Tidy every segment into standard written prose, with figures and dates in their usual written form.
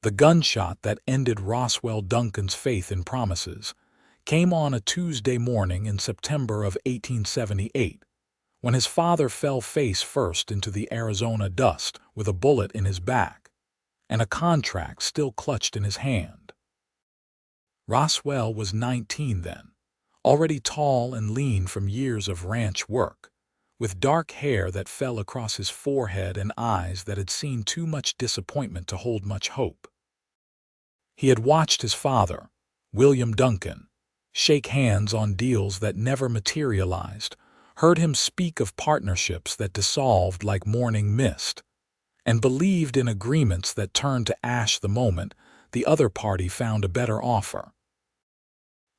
The gunshot that ended Roswell Duncan's faith in promises came on a Tuesday morning in September of 1878, when his father fell face first into the Arizona dust with a bullet in his back and a contract still clutched in his hand. Roswell was 19 then, already tall and lean from years of ranch work, with dark hair that fell across his forehead and eyes that had seen too much disappointment to hold much hope. He had watched his father, William Duncan, shake hands on deals that never materialized, heard him speak of partnerships that dissolved like morning mist, and believed in agreements that turned to ash the moment the other party found a better offer.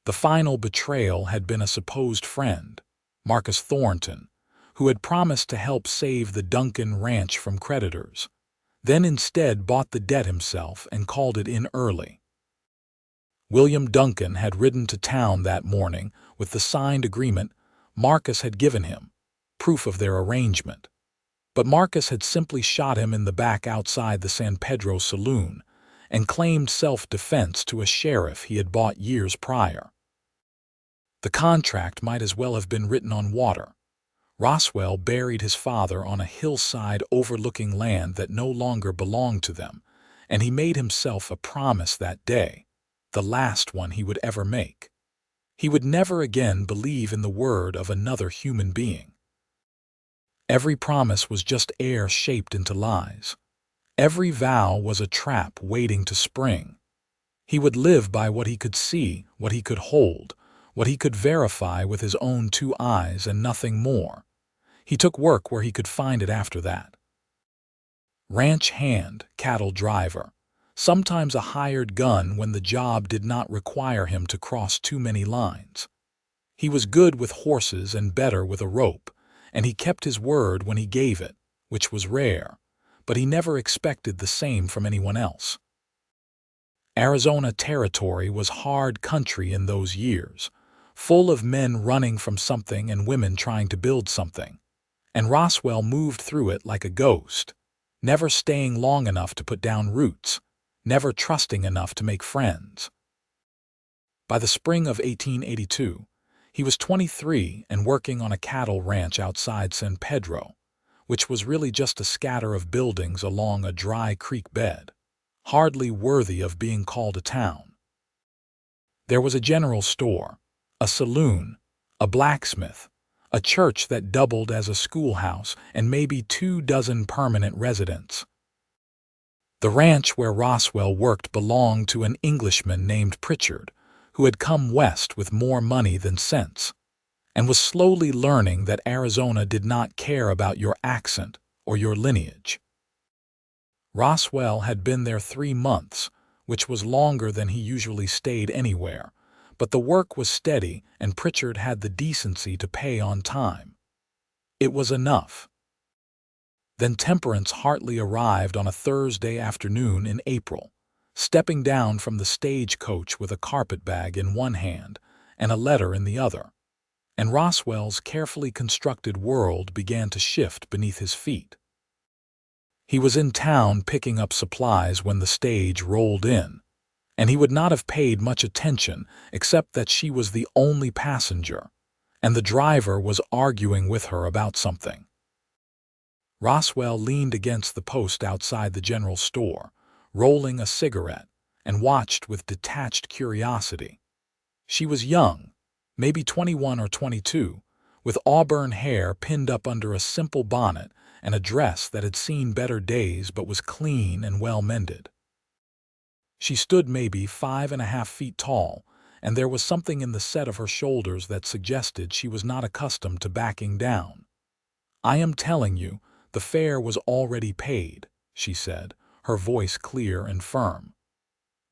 The final betrayal had been a supposed friend, Marcus Thornton, who had promised to help save the Duncan ranch from creditors, then instead bought the debt himself and called it in early. William Duncan had ridden to town that morning with the signed agreement Marcus had given him, proof of their arrangement. But Marcus had simply shot him in the back outside the San Pedro saloon and claimed self-defense to a sheriff he had bought years prior. The contract might as well have been written on water. Roswell buried his father on a hillside overlooking land that no longer belonged to them, and he made himself a promise that day, the last one he would ever make. He would never again believe in the word of another human being. Every promise was just air shaped into lies. Every vow was a trap waiting to spring. He would live by what he could see, what he could hold, what he could verify with his own two eyes and nothing more. He took work where he could find it after that. Ranch hand, cattle driver, sometimes a hired gun when the job did not require him to cross too many lines. He was good with horses and better with a rope, and he kept his word when he gave it, which was rare, but he never expected the same from anyone else. Arizona territory was hard country in those years, full of men running from something and women trying to build something, and Roswell moved through it like a ghost, never staying long enough to put down roots, never trusting enough to make friends. By the spring of 1882, he was 23 and working on a cattle ranch outside San Pedro, which was really just a scatter of buildings along a dry creek bed, hardly worthy of being called a town. There was a general store, a saloon, a blacksmith, a church that doubled as a schoolhouse, and maybe 24 permanent residents. The ranch where Roswell worked belonged to an Englishman named Pritchard, who had come west with more money than sense, and was slowly learning that Arizona did not care about your accent or your lineage. Roswell had been there 3 months, which was longer than he usually stayed anywhere, but the work was steady and Pritchard had the decency to pay on time. It was enough. Then Temperance Hartley arrived on a Thursday afternoon in April, stepping down from the stagecoach with a carpetbag in one hand and a letter in the other, and Roswell's carefully constructed world began to shift beneath his feet. He was in town picking up supplies when the stage rolled in, and he would not have paid much attention except that she was the only passenger, and the driver was arguing with her about something. Roswell leaned against the post outside the general store, rolling a cigarette, and watched with detached curiosity. She was young, maybe 21 or 22, with auburn hair pinned up under a simple bonnet and a dress that had seen better days but was clean and well-mended. She stood maybe 5.5 feet tall, and there was something in the set of her shoulders that suggested she was not accustomed to backing down. "I am telling you, the fare was already paid," she said, her voice clear and firm.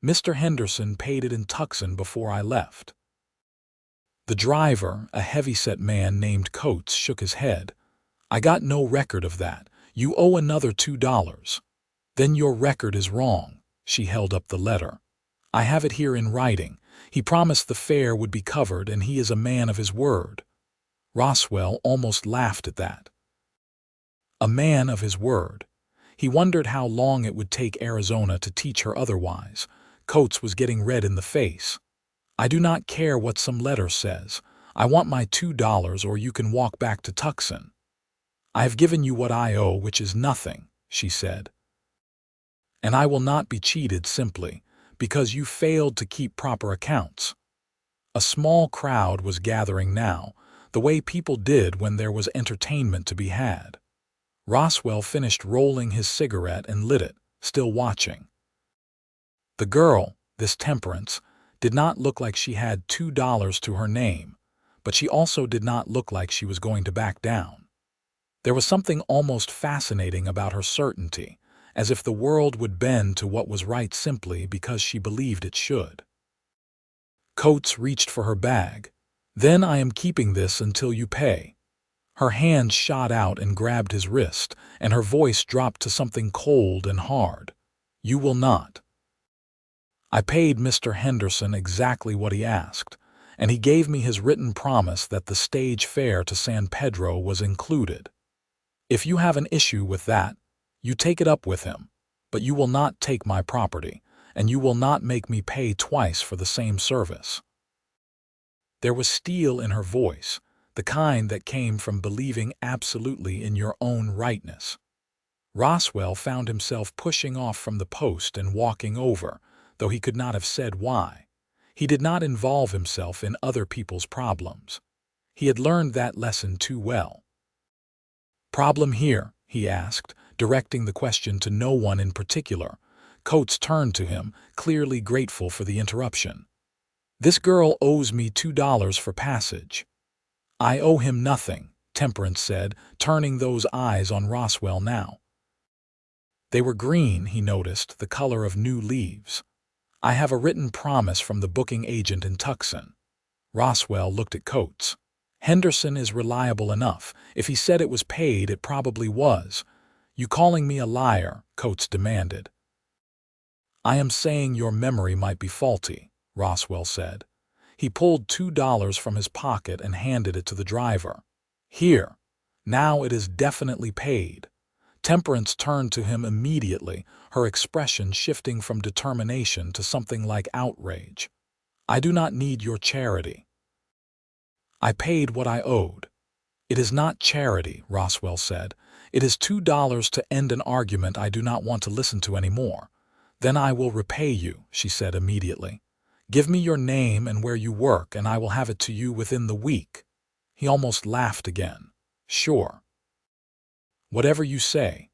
"Mr. Henderson paid it in Tucson before I left." The driver, a heavy-set man named Coates, shook his head. "I got no record of that. You owe another $2. "Then your record is wrong." She held up the letter. "I have it here in writing. He promised the fare would be covered, and he is a man of his word." Roswell almost laughed at that. A man of his word. He wondered how long it would take Arizona to teach her otherwise. Coates was getting red in the face. "I do not care what some letter says. I want my $2 or you can walk back to Tucson." "I have given you what I owe, which is nothing," she said. "And I will not be cheated simply because you failed to keep proper accounts." A small crowd was gathering now, the way people did when there was entertainment to be had. Roswell finished rolling his cigarette and lit it, still watching. The girl, this Temperance, did not look like she had $2 to her name, but she also did not look like she was going to back down. There was something almost fascinating about her certainty, as if the world would bend to what was right simply because she believed it should. Coates reached for her bag. "Then I am keeping this until you pay." Her hand shot out and grabbed his wrist, and her voice dropped to something cold and hard. "You will not." "I paid Mr. Henderson exactly what he asked, and he gave me his written promise that the stage fare to San Pedro was included. If you have an issue with that, you take it up with him, but you will not take my property, and you will not make me pay twice for the same service." There was steel in her voice, the kind that came from believing absolutely in your own rightness. Roswell found himself pushing off from the post and walking over, though he could not have said why. He did not involve himself in other people's problems. He had learned that lesson too well. "Problem here?" he asked, directing the question to no one in particular. Coates turned to him, clearly grateful for the interruption. "This girl owes me $2 for passage." "I owe him nothing," Temperance said, turning those eyes on Roswell now. They were green, he noticed, the color of new leaves. "I have a written promise from the booking agent in Tucson." Roswell looked at Coates. "Henderson is reliable enough. If he said it was paid, it probably was." "You calling me a liar?" Coates demanded. "I am saying your memory might be faulty," Roswell said. He pulled $2 from his pocket and handed it to the driver. "Here. Now it is definitely paid." Temperance turned to him immediately, her expression shifting from determination to something like outrage. "I do not need your charity. I paid what I owed." "It is not charity," Roswell said. "It is $2 to end an argument I do not want to listen to anymore." "Then I will repay you," she said immediately. "Give me your name and where you work, and I will have it to you within the week." He almost laughed again. "Sure. Whatever you say."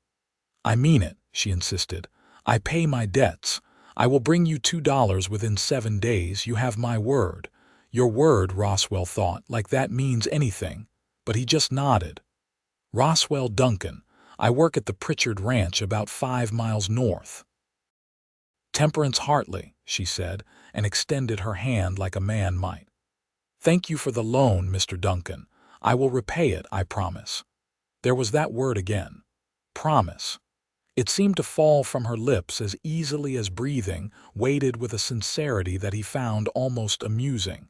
"I mean it," she insisted. "I pay my debts. I will bring you $2 within 7 days. You have my word." Your word, Roswell thought, like that means anything, but he just nodded. "Roswell Duncan. I work at the Pritchard Ranch about 5 miles north." "Temperance Hartley," she said, and extended her hand like a man might. "Thank you for the loan, Mr. Duncan. I will repay it, I promise." There was that word again. Promise. It seemed to fall from her lips as easily as breathing, weighted with a sincerity that he found almost amusing.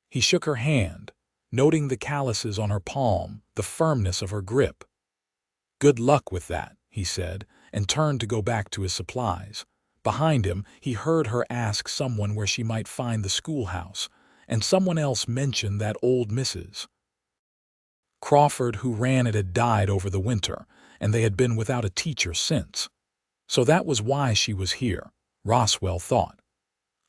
He shook her hand, noting the calluses on her palm, the firmness of her grip. "Good luck with that," he said, and turned to go back to his supplies. Behind him, he heard her ask someone where she might find the schoolhouse, and someone else mention that old Mrs. Crawford who ran it had died over the winter, and they had been without a teacher since. So that was why she was here, Roswell thought.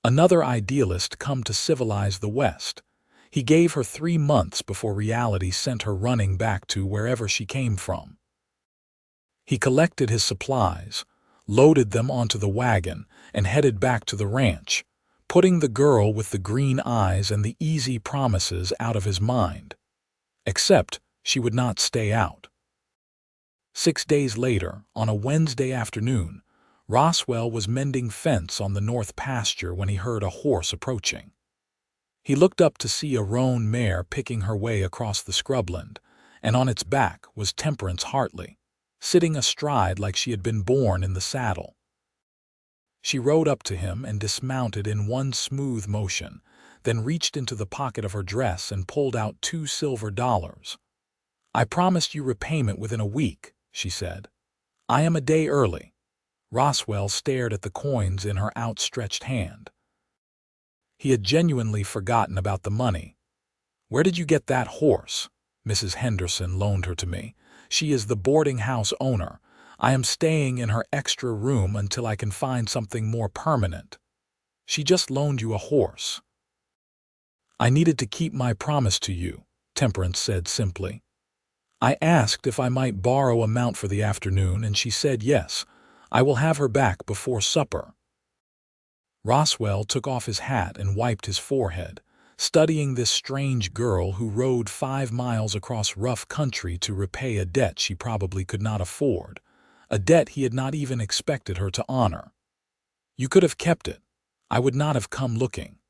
Another idealist come to civilize the West. He gave her 3 months before reality sent her running back to wherever she came from. He collected his supplies, loaded them onto the wagon, and headed back to the ranch, putting the girl with the green eyes and the easy promises out of his mind. Except she would not stay out. 6 days later, on a Wednesday afternoon, Roswell was mending fence on the north pasture when he heard a horse approaching. He looked up to see a roan mare picking her way across the scrubland, and on its back was Temperance Hartley, sitting astride like she had been born in the saddle. She rode up to him and dismounted in one smooth motion, then reached into the pocket of her dress and pulled out $2 silver. "I promised you repayment within a week," she said. I am a day early." Roswell stared at the coins in her outstretched hand. He had genuinely forgotten about the money. "Where did you get that horse?" "Mrs. Henderson loaned her to me. She is the boarding house owner. I am staying in her extra room until I can find something more permanent." "She just loaned you a horse." "I needed to keep my promise to you," Temperance said simply. "I asked if I might borrow a mount for the afternoon, and she said yes. I will have her back before supper." Roswell took off his hat and wiped his forehead, studying this strange girl who rode 5 miles across rough country to repay a debt she probably could not afford, a debt he had not even expected her to honor. "You could have kept it. I would not have come looking."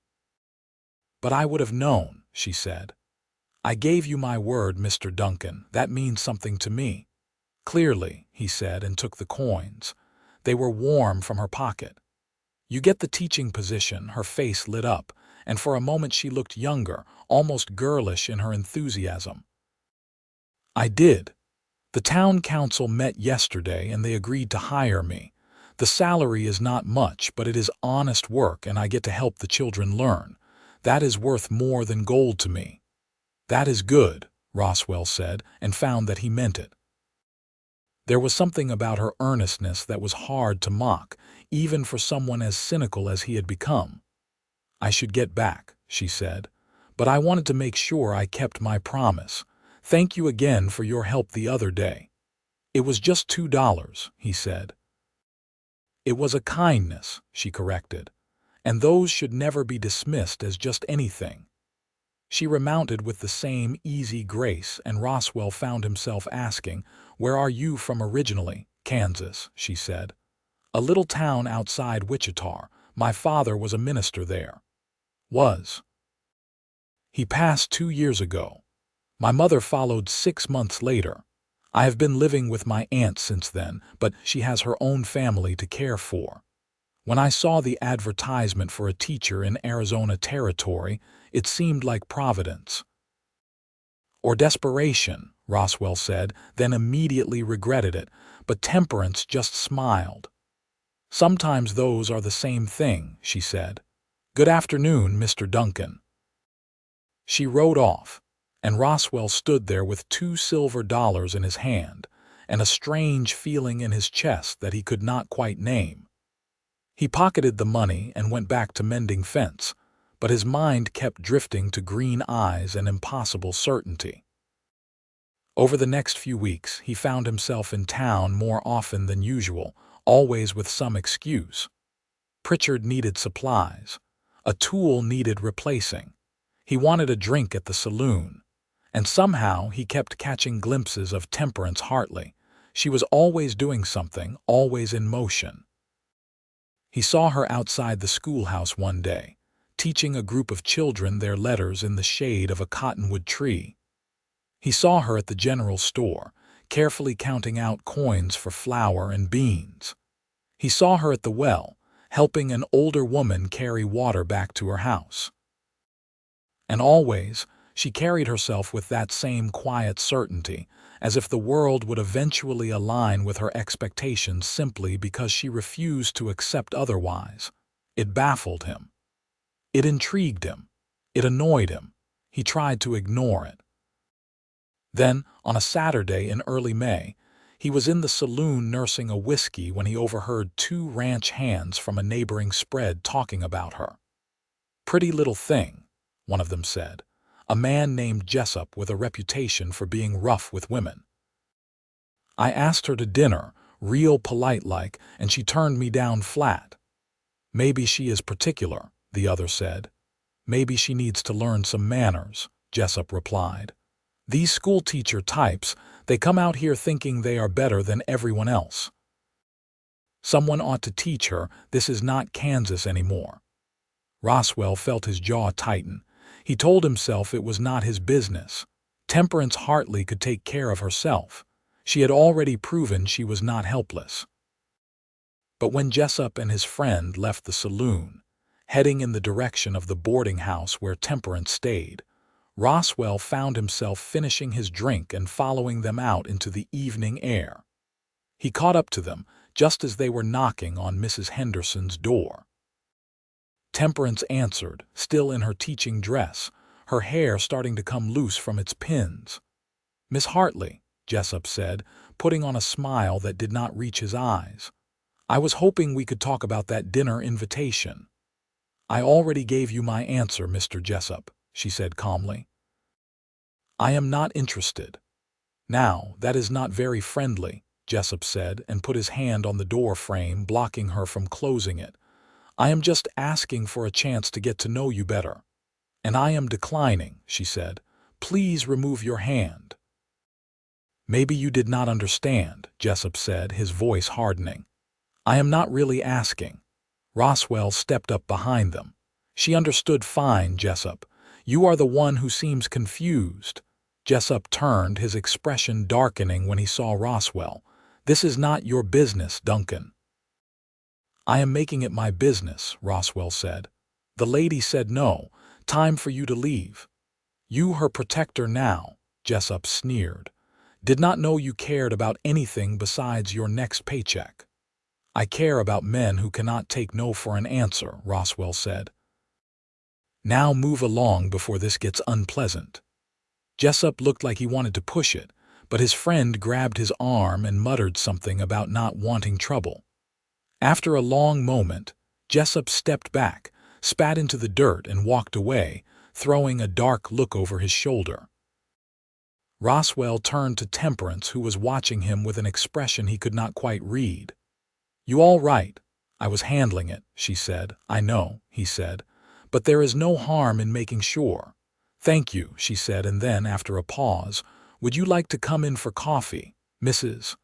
"But I would have known," she said. "I gave you my word, Mr. Duncan. That means something to me." "Clearly," he said, and took the coins. They were warm from her pocket. "You get the teaching position." Her face lit up, and for a moment she looked younger, almost girlish in her enthusiasm. "I did. The town council met yesterday and they agreed to hire me. The salary is not much, but it is honest work and I get to help the children learn. That is worth more than gold to me." "That is good," Roswell said, and found that he meant it. There was something about her earnestness that was hard to mock, even for someone as cynical as he had become. "I should get back," she said, "but I wanted to make sure I kept my promise. Thank you again for your help the other day." "It was just $2, he said. "It was a kindness," she corrected, "and those should never be dismissed as just anything." She remounted with the same easy grace, and Roswell found himself asking, "Where are you from originally?" "Kansas," she said. "A little town outside Wichita. My father was a minister there." "Was?" "He passed 2 years ago. My mother followed 6 months later. I have been living with my aunt since then, but she has her own family to care for. When I saw the advertisement for a teacher in Arizona Territory, it seemed like providence." "Or desperation," Roswell said, then immediately regretted it, but Temperance just smiled. "Sometimes those are the same thing," she said. "Good afternoon, Mr. Duncan." She rode off, and Roswell stood there with $2 silver in his hand, and a strange feeling in his chest that he could not quite name. He pocketed the money and went back to mending fence, but his mind kept drifting to green eyes and impossible certainty. Over the next few weeks, he found himself in town more often than usual, always with some excuse. Pritchard needed supplies. A tool needed replacing. He wanted a drink at the saloon. And somehow he kept catching glimpses of Temperance Hartley. She was always doing something, always in motion. He saw her outside the schoolhouse one day, teaching a group of children their letters in the shade of a cottonwood tree. He saw her at the general store, carefully counting out coins for flour and beans. He saw her at the well, helping an older woman carry water back to her house. And always, she carried herself with that same quiet certainty, as if the world would eventually align with her expectations simply because she refused to accept otherwise. It baffled him. It intrigued him. It annoyed him. He tried to ignore it. Then, on a Saturday in early May, he was in the saloon nursing a whiskey when he overheard 2 ranch hands from a neighboring spread talking about her. "Pretty little thing," one of them said. "A man named Jessup with a reputation for being rough with women. I asked her to dinner, real polite-like, and she turned me down flat." "Maybe she is particular," the other said. "Maybe she needs to learn some manners," Jessup replied. "These schoolteacher types, they come out here thinking they are better than everyone else. Someone ought to teach her this is not Kansas anymore." Roswell felt his jaw tighten. He told himself it was not his business. Temperance Hartley could take care of herself. She had already proven she was not helpless. But when Jessup and his friend left the saloon, heading in the direction of the boarding house where Temperance stayed, Roswell found himself finishing his drink and following them out into the evening air. He caught up to them just as they were knocking on Mrs. Henderson's door. Temperance answered, still in her teaching dress, her hair starting to come loose from its pins. "Miss Hartley," Jessup said, putting on a smile that did not reach his eyes. "I was hoping we could talk about that dinner invitation." "I already gave you my answer, Mr. Jessup," she said calmly. "I am not interested." "Now, that is not very friendly," Jessup said, and put his hand on the door frame, blocking her from closing it. "I am just asking for a chance to get to know you better." "And I am declining," she said. "Please remove your hand." "Maybe you did not understand," Jessup said, his voice hardening. "I am not really asking." Roswell stepped up behind them. "She understood fine, Jessup. You are the one who seems confused." Jessup turned, his expression darkening when he saw Roswell. "This is not your business, Duncan." "I am making it my business," Roswell said. "The lady said no. Time for you to leave." "You her protector now," Jessup sneered. "Did not know you cared about anything besides your next paycheck." "I care about men who cannot take no for an answer," Roswell said. "Now move along before this gets unpleasant." Jessup looked like he wanted to push it, but his friend grabbed his arm and muttered something about not wanting trouble. After a long moment, Jessup stepped back, spat into the dirt and walked away, throwing a dark look over his shoulder. Roswell turned to Temperance, who was watching him with an expression he could not quite read. "You all right?" "I was handling it," she said. "I know," he said. "But there is no harm in making sure." "Thank you," she said, and then, after a pause, "Would you like to come in for coffee, Mrs.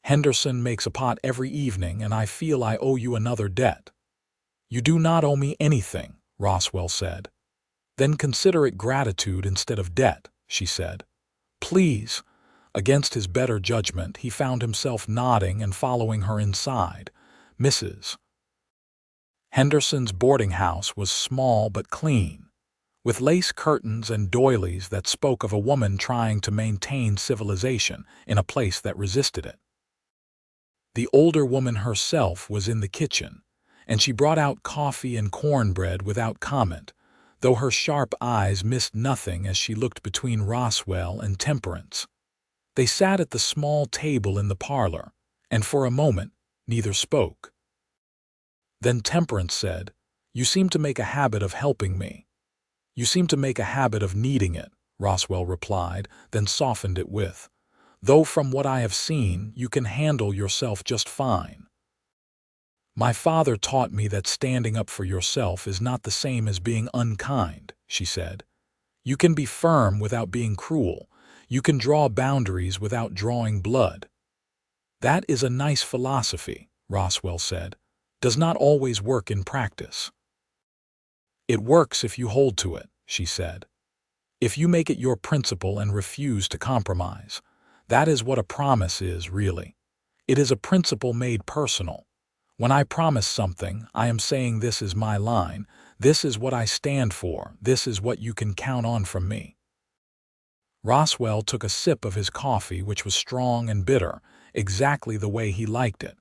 Henderson makes a pot every evening, and I feel I owe you another debt." "You do not owe me anything," Roswell said. "Then consider it gratitude instead of debt," she said. "Please." Against his better judgment, he found himself nodding and following her inside. Mrs. Henderson's boarding house was small but clean, with lace curtains and doilies that spoke of a woman trying to maintain civilization in a place that resisted it. The older woman herself was in the kitchen, and she brought out coffee and cornbread without comment, though her sharp eyes missed nothing as she looked between Roswell and Temperance. They sat at the small table in the parlor, and for a moment neither spoke. Then Temperance said, "You seem to make a habit of helping me." "You seem to make a habit of needing it," Roswell replied, then softened it with, "Though from what I have seen, you can handle yourself just fine." "My father taught me that standing up for yourself is not the same as being unkind," she said. "You can be firm without being cruel. You can draw boundaries without drawing blood." "That is a nice philosophy," Roswell said. "Does not always work in practice." "It works if you hold to it," she said. "If you make it your principle and refuse to compromise. That is what a promise is, really. It is a principle made personal. When I promise something, I am saying this is my line, this is what I stand for, this is what you can count on from me." Roswell took a sip of his coffee, which was strong and bitter, exactly the way he liked it.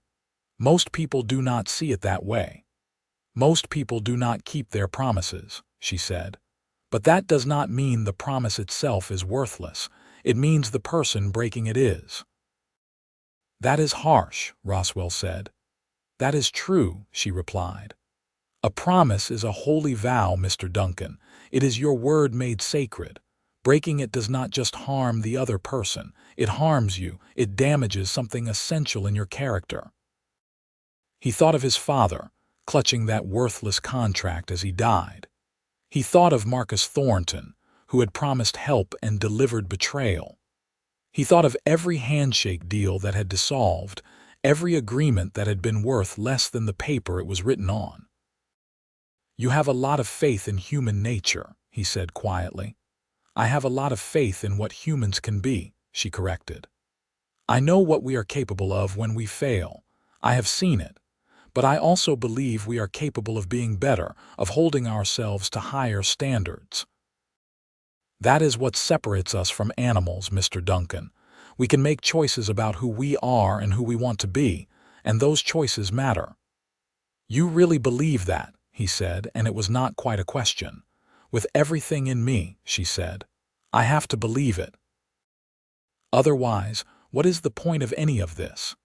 "Most people do not see it that way. Most people do not keep their promises," she said. "But that does not mean the promise itself is worthless. It means the person breaking it is." "That is harsh," Roswell said. "That is true," she replied. "A promise is a holy vow, Mr. Duncan. It is your word made sacred. Breaking it does not just harm the other person. It harms you. It damages something essential in your character." He thought of his father, clutching that worthless contract as he died. He thought of Marcus Thornton, who had promised help and delivered betrayal. He thought of every handshake deal that had dissolved, every agreement that had been worth less than the paper it was written on. "You have a lot of faith in human nature," he said quietly. "I have a lot of faith in what humans can be," she corrected. "I know what we are capable of when we fail. I have seen it. But I also believe we are capable of being better, of holding ourselves to higher standards. That is what separates us from animals, Mr. Duncan. We can make choices about who we are and who we want to be, and those choices matter. You really believe that, he said, and it was not quite a question. With everything in me, she said. I have to believe it. Otherwise, what is the point of any of this?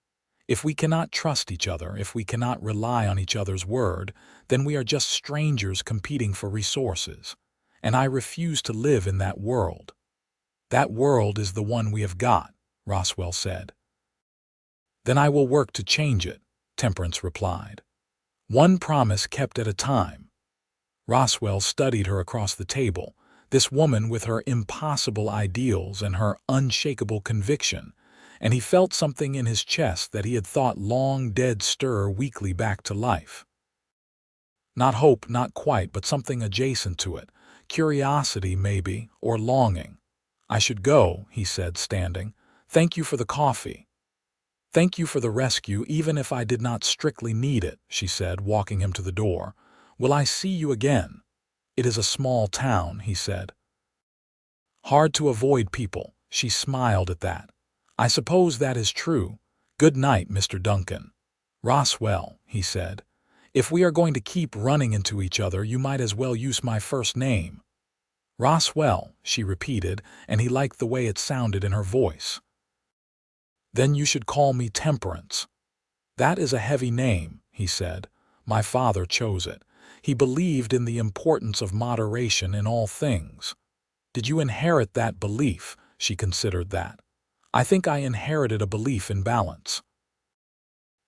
If we cannot trust each other, if we cannot rely on each other's word, then we are just strangers competing for resources. And I refuse to live in that world. That world is the one we have got, Roswell said. Then I will work to change it, Temperance replied. One promise kept at a time. Roswell studied her across the table, this woman with her impossible ideals and her unshakable conviction, and he felt something in his chest that he had thought long dead stir weakly back to life. Not hope, not quite, but something adjacent to it. Curiosity, maybe, or longing. I should go, he said, standing. Thank you for the coffee. Thank you for the rescue, even if I did not strictly need it, she said, walking him to the door. Will I see you again? It is a small town, he said. Hard to avoid people. She smiled at that. I suppose that is true. Good night, Mr. Duncan. Roswell, he said. If we are going to keep running into each other, you might as well use my first name. Roswell, she repeated, and he liked the way it sounded in her voice. Then you should call me Temperance. That is a heavy name, he said. My father chose it. He believed in the importance of moderation in all things. Did you inherit that belief? She considered that. I think I inherited a belief in balance.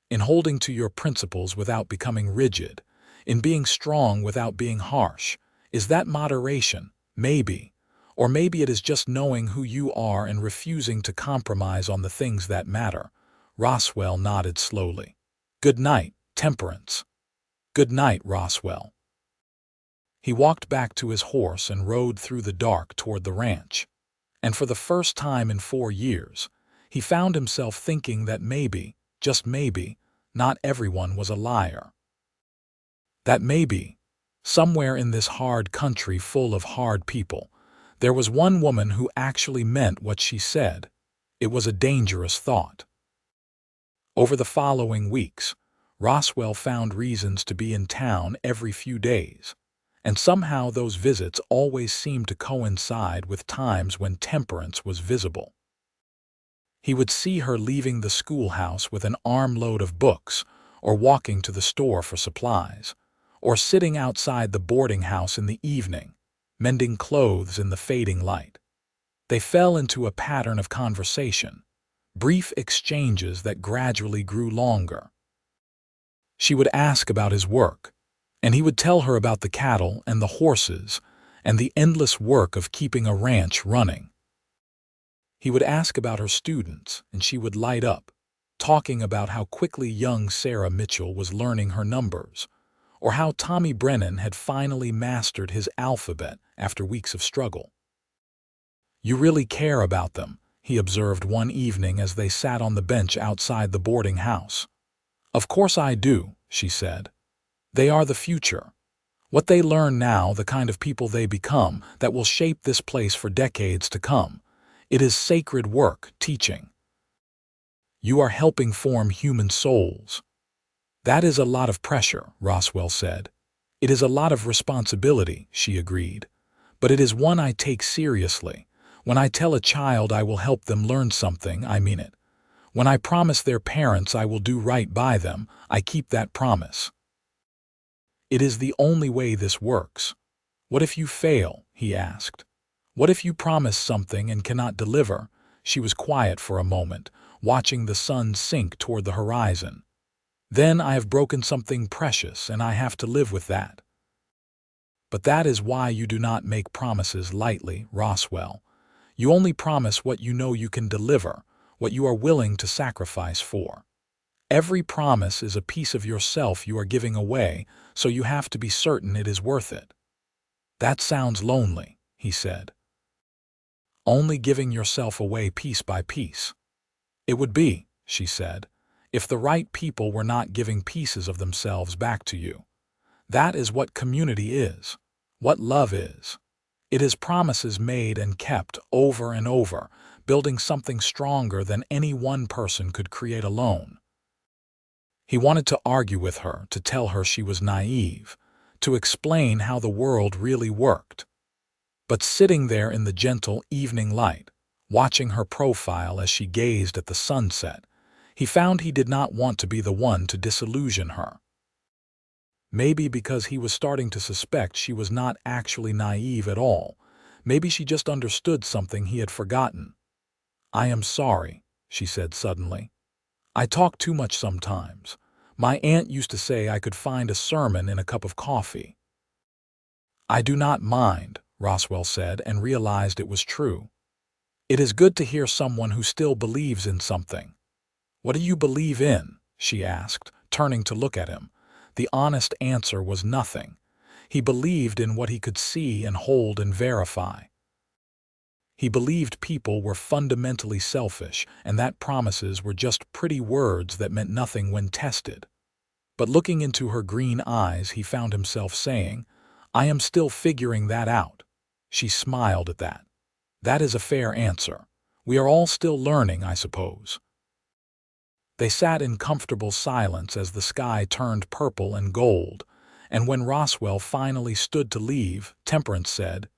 In holding to your principles without becoming rigid, in being strong without being harsh. Is that moderation? Maybe. Or maybe it is just knowing who you are and refusing to compromise on the things that matter. Roswell nodded slowly. Good night, Temperance. Good night, Roswell. He walked back to his horse and rode through the dark toward the ranch. And for the first time in 4 years, he found himself thinking that maybe, just maybe, not everyone was a liar. That maybe, somewhere in this hard country full of hard people, there was one woman who actually meant what she said. It was a dangerous thought. Over the following weeks, Roswell found reasons to be in town every few days, and somehow those visits always seemed to coincide with times when Temperance was visible. He would see her leaving the schoolhouse with an armload of books, or walking to the store for supplies, or sitting outside the boarding house in the evening, mending clothes in the fading light. They fell into a pattern of conversation, brief exchanges that gradually grew longer. She would ask about his work, and he would tell her about the cattle and the horses and the endless work of keeping a ranch running. He would ask about her students, and she would light up, talking about how quickly young Sarah Mitchell was learning her numbers, or how Tommy Brennan had finally mastered his alphabet after weeks of struggle. You really care about them, he observed one evening as they sat on the bench outside the boarding house. Of course I do, she said. They are the future. What they learn now, the kind of people they become, that will shape this place for decades to come. It is sacred work, teaching. You are helping form human souls. That is a lot of pressure, Roswell said. It is a lot of responsibility, she agreed. But it is one I take seriously. When I tell a child I will help them learn something, I mean it. When I promise their parents I will do right by them, I keep that promise. It is the only way this works. What if you fail? He asked. What if you promise something and cannot deliver? She was quiet for a moment, watching the sun sink toward the horizon. Then I have broken something precious and I have to live with that. But that is why you do not make promises lightly, Roswell. You only promise what you know you can deliver, what you are willing to sacrifice for. Every promise is a piece of yourself you are giving away, so you have to be certain it is worth it. That sounds lonely, he said. Only giving yourself away piece by piece. It would be, she said, if the right people were not giving pieces of themselves back to you. That is what community is, what love is. It is promises made and kept over and over, building something stronger than any one person could create alone. He wanted to argue with her, to tell her she was naive, to explain how the world really worked. But sitting there in the gentle evening light, watching her profile as she gazed at the sunset, he found he did not want to be the one to disillusion her. Maybe because he was starting to suspect she was not actually naive at all. Maybe she just understood something he had forgotten. "I am sorry," she said suddenly. "I talk too much sometimes. My aunt used to say I could find a sermon in a cup of coffee." "I do not mind," Roswell said, and realized it was true. "It is good to hear someone who still believes in something." "What do you believe in?" she asked, turning to look at him. The honest answer was nothing. He believed in what he could see and hold and verify. He believed people were fundamentally selfish, and that promises were just pretty words that meant nothing when tested. But looking into her green eyes, he found himself saying, "I am still figuring that out." She smiled at that. "That is a fair answer. We are all still learning, I suppose." They sat in comfortable silence as the sky turned purple and gold, and when Roswell finally stood to leave, Temperance said,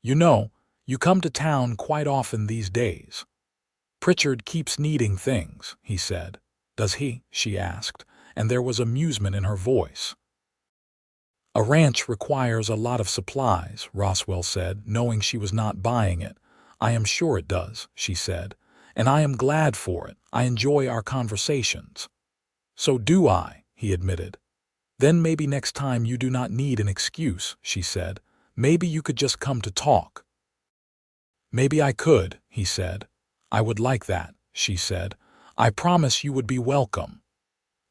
"You know, you come to town quite often these days." "Pritchard keeps needing things," he said. "Does he?" she asked, and there was amusement in her voice. "A ranch requires a lot of supplies," Roswell said, knowing she was not buying it. "I am sure it does," she said, "and I am glad for it. I enjoy our conversations." "So do I," he admitted. "Then maybe next time you do not need an excuse," she said. "Maybe you could just come to talk." "Maybe I could," he said. "I would like that," she said. "I promise you would be welcome."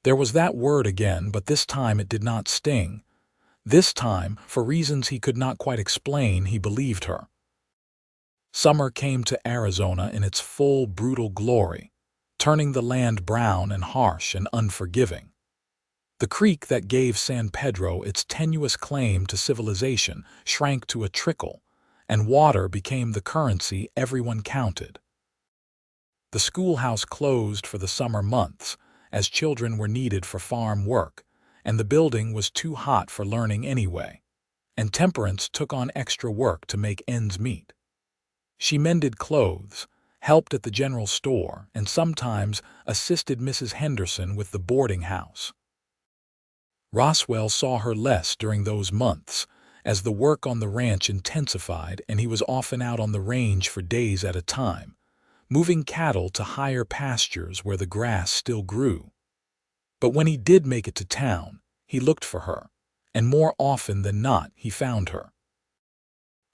There was that word again, but this time it did not sting. This time, for reasons he could not quite explain, he believed her. Summer came to Arizona in its full, brutal glory, turning the land brown and harsh and unforgiving. The creek that gave San Pedro its tenuous claim to civilization shrank to a trickle, and water became the currency everyone counted. The schoolhouse closed for the summer months, as children were needed for farm work, and the building was too hot for learning anyway, and Temperance took on extra work to make ends meet. She mended clothes, helped at the general store, and sometimes assisted Mrs. Henderson with the boarding house. Roswell saw her less during those months, as the work on the ranch intensified and he was often out on the range for days at a time, moving cattle to higher pastures where the grass still grew. But when he did make it to town, he looked for her, and more often than not he found her.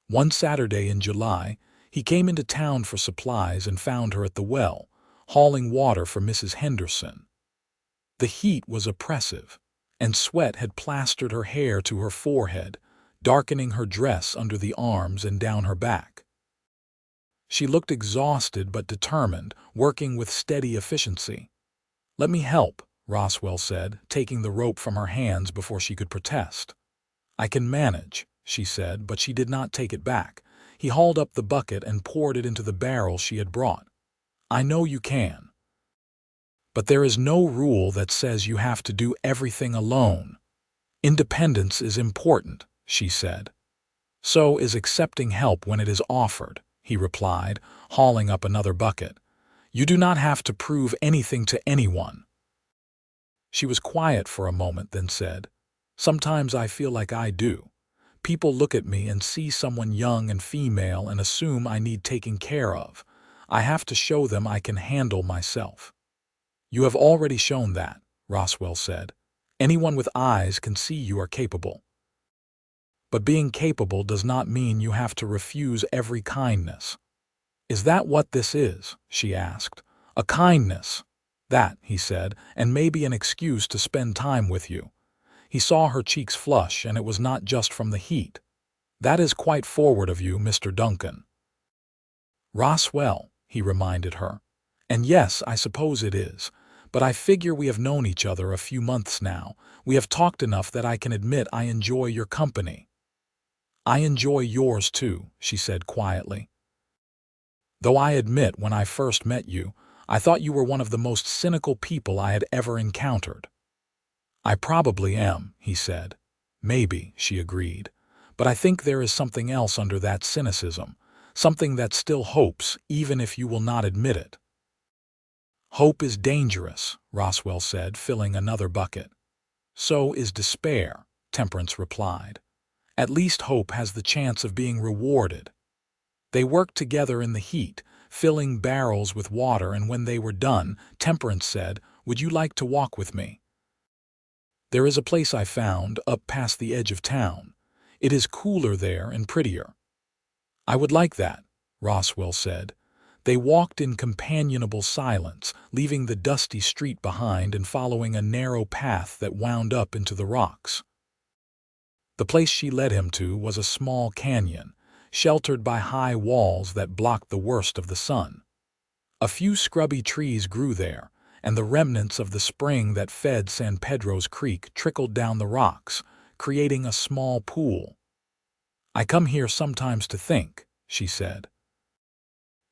One Saturday in July, he came into town for supplies and found her at the well, hauling water for Mrs. Henderson. The heat was oppressive, and sweat had plastered her hair to her forehead, darkening her dress under the arms and down her back. She looked exhausted but determined, working with steady efficiency. "Let me help," Roswell said, taking the rope from her hands before she could protest. "I can manage," she said, but she did not take it back. He hauled up the bucket and poured it into the barrel she had brought. "I know you can. But there is no rule that says you have to do everything alone. Independence is important," she said. "So is accepting help when it is offered," he replied, hauling up another bucket. "You do not have to prove anything to anyone." She was quiet for a moment, then said, "Sometimes I feel like I do. People look at me and see someone young and female and assume I need taking care of. I have to show them I can handle myself." "You have already shown that," Roswell said. "Anyone with eyes can see you are capable." "But being capable does not mean you have to refuse every kindness." "Is that what this is?" she asked. "A kindness?" "That," he said, "and maybe an excuse to spend time with you." He saw her cheeks flush, and it was not just from the heat. "That is quite forward of you, Mr. Duncan." "Roswell," he reminded her. "And yes, I suppose it is. But I figure we have known each other a few months now. We have talked enough that I can admit I enjoy your company." "I enjoy yours too," she said quietly. Though I admit when I first met you, I thought you were one of the most cynical people I had ever encountered." "I probably am," he said. "Maybe," she agreed. "But I think there is something else under that cynicism, something that still hopes, even if you will not admit it." "Hope is dangerous," Roswell said, filling another bucket. "So is despair," Temperance replied. "At least hope has the chance of being rewarded." They worked together in the heat, filling barrels with water, and when they were done, Temperance said, "Would you like to walk with me? There is a place I found, up past the edge of town. It is cooler there and prettier." "I would like that," Roswell said. They walked in companionable silence, leaving the dusty street behind and following a narrow path that wound up into the rocks. The place she led him to was a small canyon, sheltered by high walls that blocked the worst of the sun. A few scrubby trees grew there, and the remnants of the spring that fed San Pedro's creek trickled down the rocks, creating a small pool. "I come here sometimes to think," she said.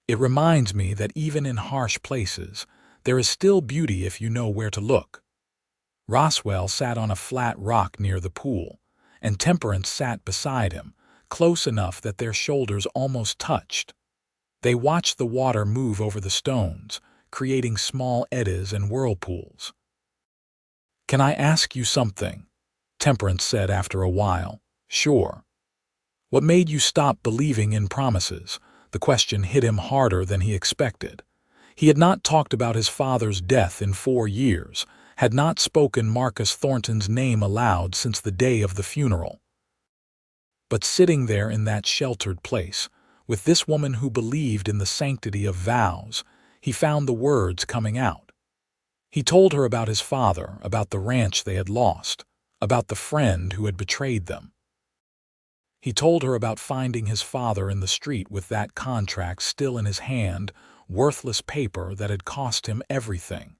"It reminds me that even in harsh places, there is still beauty if you know where to look." Roswell sat on a flat rock near the pool, and Temperance sat beside him, close enough that their shoulders almost touched. They watched the water move over the stones, creating small eddies and whirlpools. "Can I ask you something?" Temperance said after a while. "Sure." "What made you stop believing in promises?" The question hit him harder than he expected. He had not talked about his father's death in 4 years, had not spoken Marcus Thornton's name aloud since the day of the funeral. But sitting there in that sheltered place, with this woman who believed in the sanctity of vows, he found the words coming out. He told her about his father, about the ranch they had lost, about the friend who had betrayed them. He told her about finding his father in the street with that contract still in his hand, worthless paper that had cost him everything.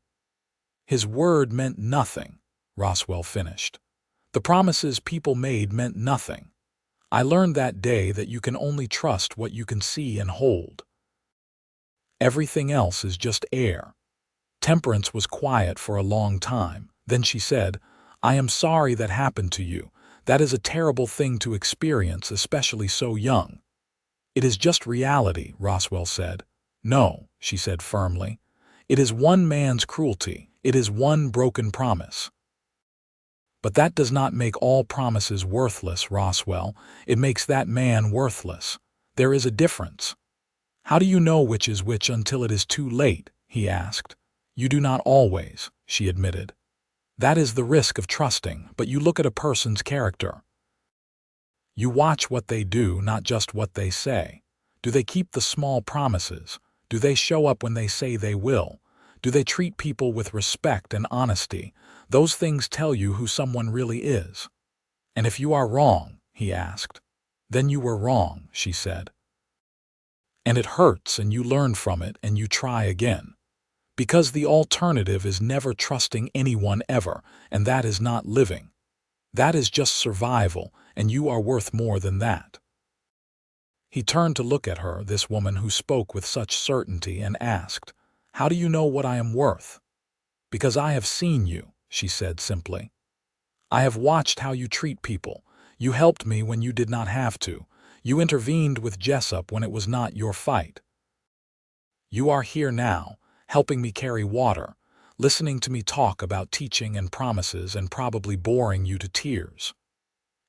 "His word meant nothing," Roswell finished. "The promises people made meant nothing. I learned that day that you can only trust what you can see and hold. Everything else is just air." Temperance was quiet for a long time. Then she said, "I am sorry that happened to you. That is a terrible thing to experience, especially so young." "It is just reality," Roswell said. "No," she said firmly. "It is one man's cruelty. It is one broken promise." "But that does not make all promises worthless, Roswell. It makes that man worthless. There is a difference." "How do you know which is which until it is too late?" he asked. "You do not always," she admitted. "That is the risk of trusting, but you look at a person's character. You watch what they do, not just what they say. Do they keep the small promises? Do they show up when they say they will? Do they treat people with respect and honesty? Those things tell you who someone really is." "And if you are wrong?" he asked. "Then you were wrong," she said. "And it hurts, and you learn from it, and you try again. Because the alternative is never trusting anyone ever, and that is not living. That is just survival, and you are worth more than that." He turned to look at her, this woman who spoke with such certainty, and asked, "How do you know what I am worth?" "Because I have seen you," she said simply. "I have watched how you treat people. You helped me when you did not have to. You intervened with Jessup when it was not your fight. You are here now, helping me carry water, listening to me talk about teaching and promises, and probably boring you to tears.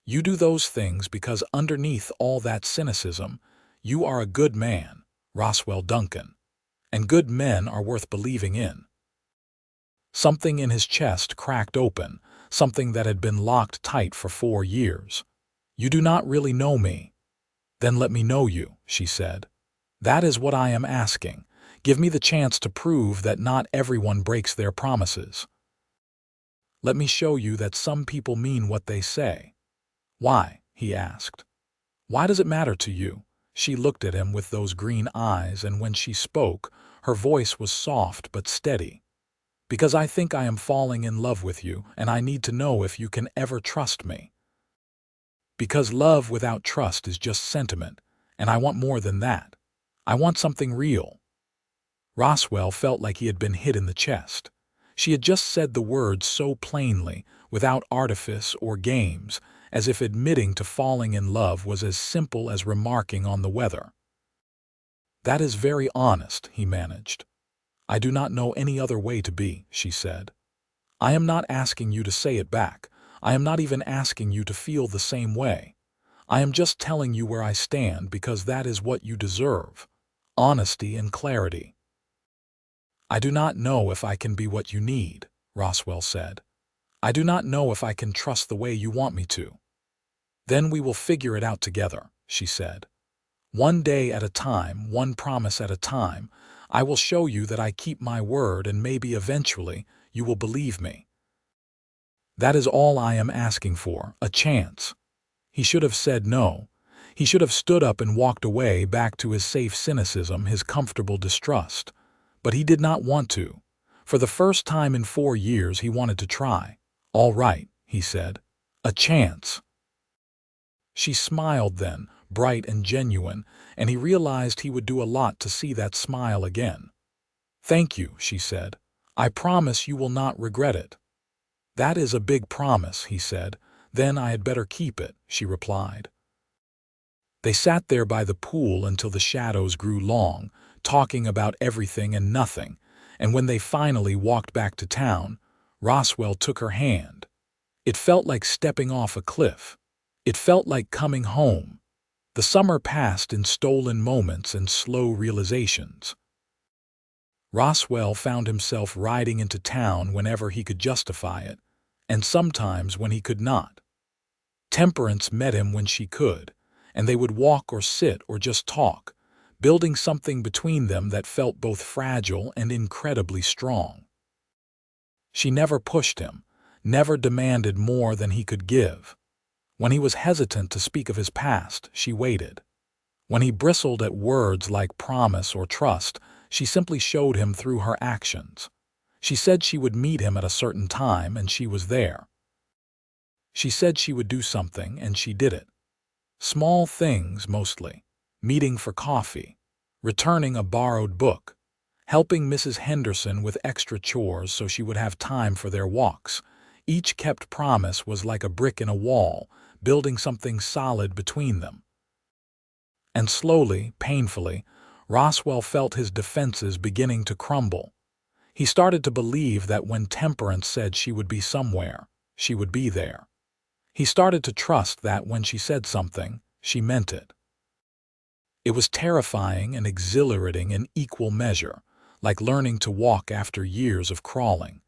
You do those things because underneath all that cynicism, you are a good man, Roswell Duncan, and good men are worth believing in." Something in his chest cracked open, something that had been locked tight for 4 years. "You do not really know me." "Then let me know you," she said. "That is what I am asking. Give me the chance to prove that not everyone breaks their promises. Let me show you that some people mean what they say." "Why?" he asked. "Why does it matter to you?" She looked at him with those green eyes, and when she spoke, her voice was soft but steady. "Because I think I am falling in love with you, and I need to know if you can ever trust me. Because love without trust is just sentiment, and I want more than that. I want something real." Roswell felt like he had been hit in the chest. She had just said the words so plainly, without artifice or games, as if admitting to falling in love was as simple as remarking on the weather. "That is very honest," he managed. "I do not know any other way to be," she said. "I am not asking you to say it back. I am not even asking you to feel the same way. I am just telling you where I stand because that is what you deserve. Honesty and clarity." "I do not know if I can be what you need," Roswell said. "I do not know if I can trust the way you want me to." "Then we will figure it out together," she said. "One day at a time, one promise at a time, I will show you that I keep my word, and maybe eventually you will believe me. That is all I am asking for, a chance." He should have said no. He should have stood up and walked away, back to his safe cynicism, his comfortable distrust. But he did not want to. For the first time in 4 years he wanted to try. "All right," he said. "A chance." She smiled then, bright and genuine, and he realized he would do a lot to see that smile again. "Thank you," she said. "I promise you will not regret it." "That is a big promise," he said. "Then I had better keep it," she replied. They sat there by the pool until the shadows grew long, talking about everything and nothing, and when they finally walked back to town, Roswell took her hand. It felt like stepping off a cliff. It felt like coming home. The summer passed in stolen moments and slow realizations. Roswell found himself riding into town whenever he could justify it, and sometimes when he could not. Temperance met him when she could, and they would walk or sit or just talk, building something between them that felt both fragile and incredibly strong. She never pushed him, never demanded more than he could give. When he was hesitant to speak of his past, she waited. When he bristled at words like promise or trust, she simply showed him through her actions. She said she would meet him at a certain time, and she was there. She said she would do something, and she did it. Small things, mostly. Meeting for coffee, returning a borrowed book, helping Mrs. Henderson with extra chores so she would have time for their walks. Each kept promise was like a brick in a wall, building something solid between them. And slowly, painfully, Roswell felt his defenses beginning to crumble. He started to believe that when Temperance said she would be somewhere, she would be there. He started to trust that when she said something, she meant it. It was terrifying and exhilarating in equal measure, like learning to walk after years of crawling.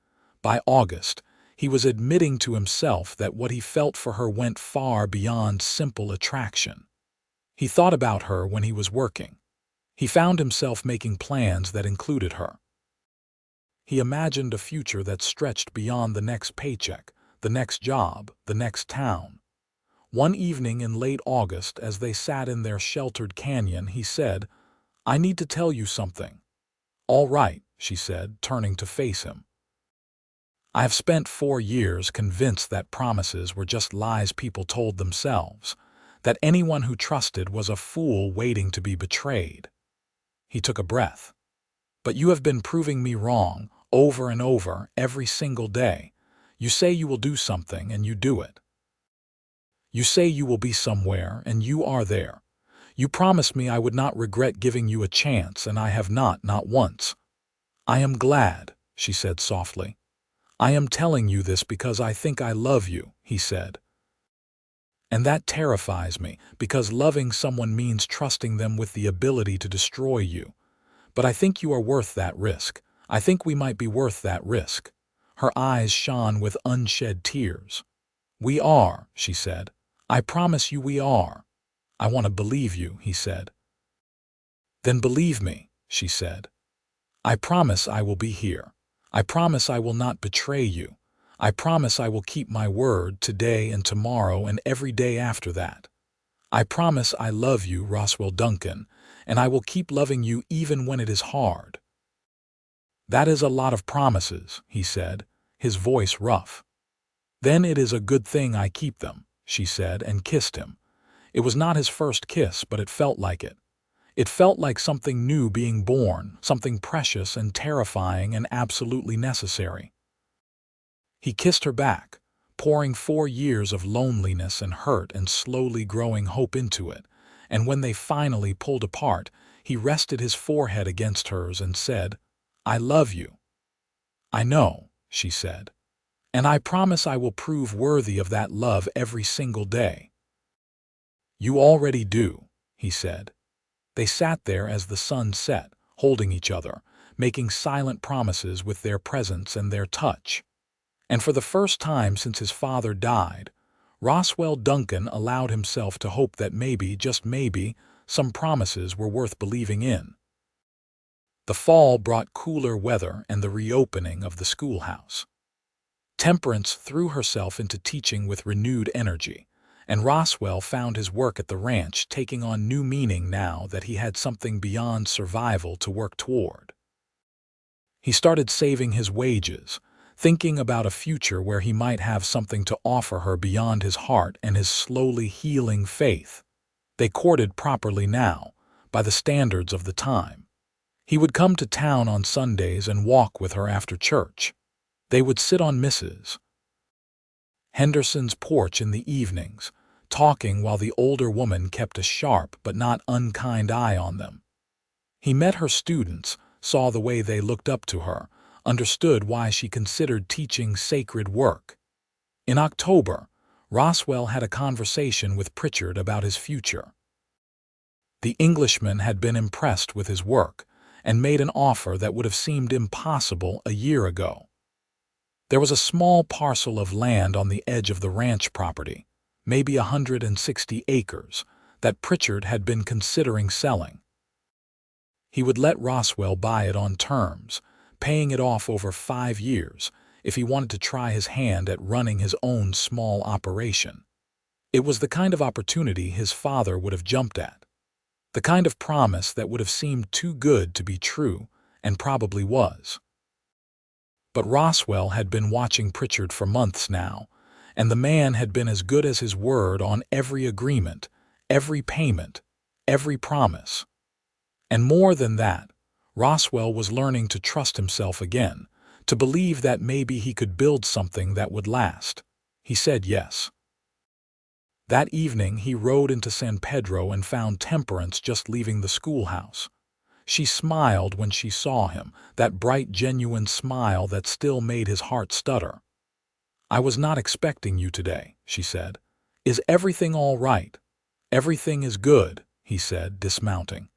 By August, he was admitting to himself that what he felt for her went far beyond simple attraction. He thought about her when he was working. He found himself making plans that included her. He imagined a future that stretched beyond the next paycheck, the next job, the next town. One evening in late August, as they sat in their sheltered canyon, he said, "I need to tell you something." "All right," she said, turning to face him. "I have spent 4 years convinced that promises were just lies people told themselves, that anyone who trusted was a fool waiting to be betrayed." He took a breath. "But you have been proving me wrong, over and over, every single day. You say you will do something, and you do it. You say you will be somewhere, and you are there. You promised me I would not regret giving you a chance, and I have not once." "I am glad," she said softly. "I am telling you this because I think I love you," he said. "And that terrifies me, because loving someone means trusting them with the ability to destroy you. But I think you are worth that risk. I think we might be worth that risk." Her eyes shone with unshed tears. "We are," she said. "I promise you we are." "I want to believe you," he said. "Then believe me," she said. "I promise I will be here. I promise I will not betray you. I promise I will keep my word today and tomorrow and every day after that. I promise I love you, Roswell Duncan, and I will keep loving you even when it is hard." "That is a lot of promises," he said, his voice rough. "Then it is a good thing I keep them," she said, and kissed him. It was not his first kiss, but it felt like it. It felt like something new being born, something precious and terrifying and absolutely necessary. He kissed her back, pouring 4 years of loneliness and hurt and slowly growing hope into it, and when they finally pulled apart, he rested his forehead against hers and said, "I love you." "I know," she said, "and I promise I will prove worthy of that love every single day." "You already do," he said. They sat there as the sun set, holding each other, making silent promises with their presence and their touch. And for the first time since his father died, Roswell Duncan allowed himself to hope that maybe, just maybe, some promises were worth believing in. The fall brought cooler weather and the reopening of the schoolhouse. Temperance threw herself into teaching with renewed energy, and Roswell found his work at the ranch taking on new meaning now that he had something beyond survival to work toward. He started saving his wages, thinking about a future where he might have something to offer her beyond his heart and his slowly healing faith. They courted properly now, by the standards of the time. He would come to town on Sundays and walk with her after church. They would sit on Mrs. Henderson's porch in the evenings, talking while the older woman kept a sharp but not unkind eye on them. He met her students, saw the way they looked up to her, understood why she considered teaching sacred work. In October, Roswell had a conversation with Pritchard about his future. The Englishman had been impressed with his work and made an offer that would have seemed impossible a year ago. There was a small parcel of land on the edge of the ranch property, maybe 160 acres, that Pritchard had been considering selling. He would let Roswell buy it on terms, paying it off over 5 years, if he wanted to try his hand at running his own small operation. It was the kind of opportunity his father would have jumped at. The kind of promise that would have seemed too good to be true, and probably was. But Roswell had been watching Pritchard for months now, and the man had been as good as his word on every agreement, every payment, every promise. And more than that, Roswell was learning to trust himself again, to believe that maybe he could build something that would last. He said yes. That evening he rode into San Pedro and found Temperance just leaving the schoolhouse. She smiled when she saw him, that bright, genuine smile that still made his heart stutter. "I was not expecting you today," she said. "Is everything all right?" "Everything is good," he said, dismounting.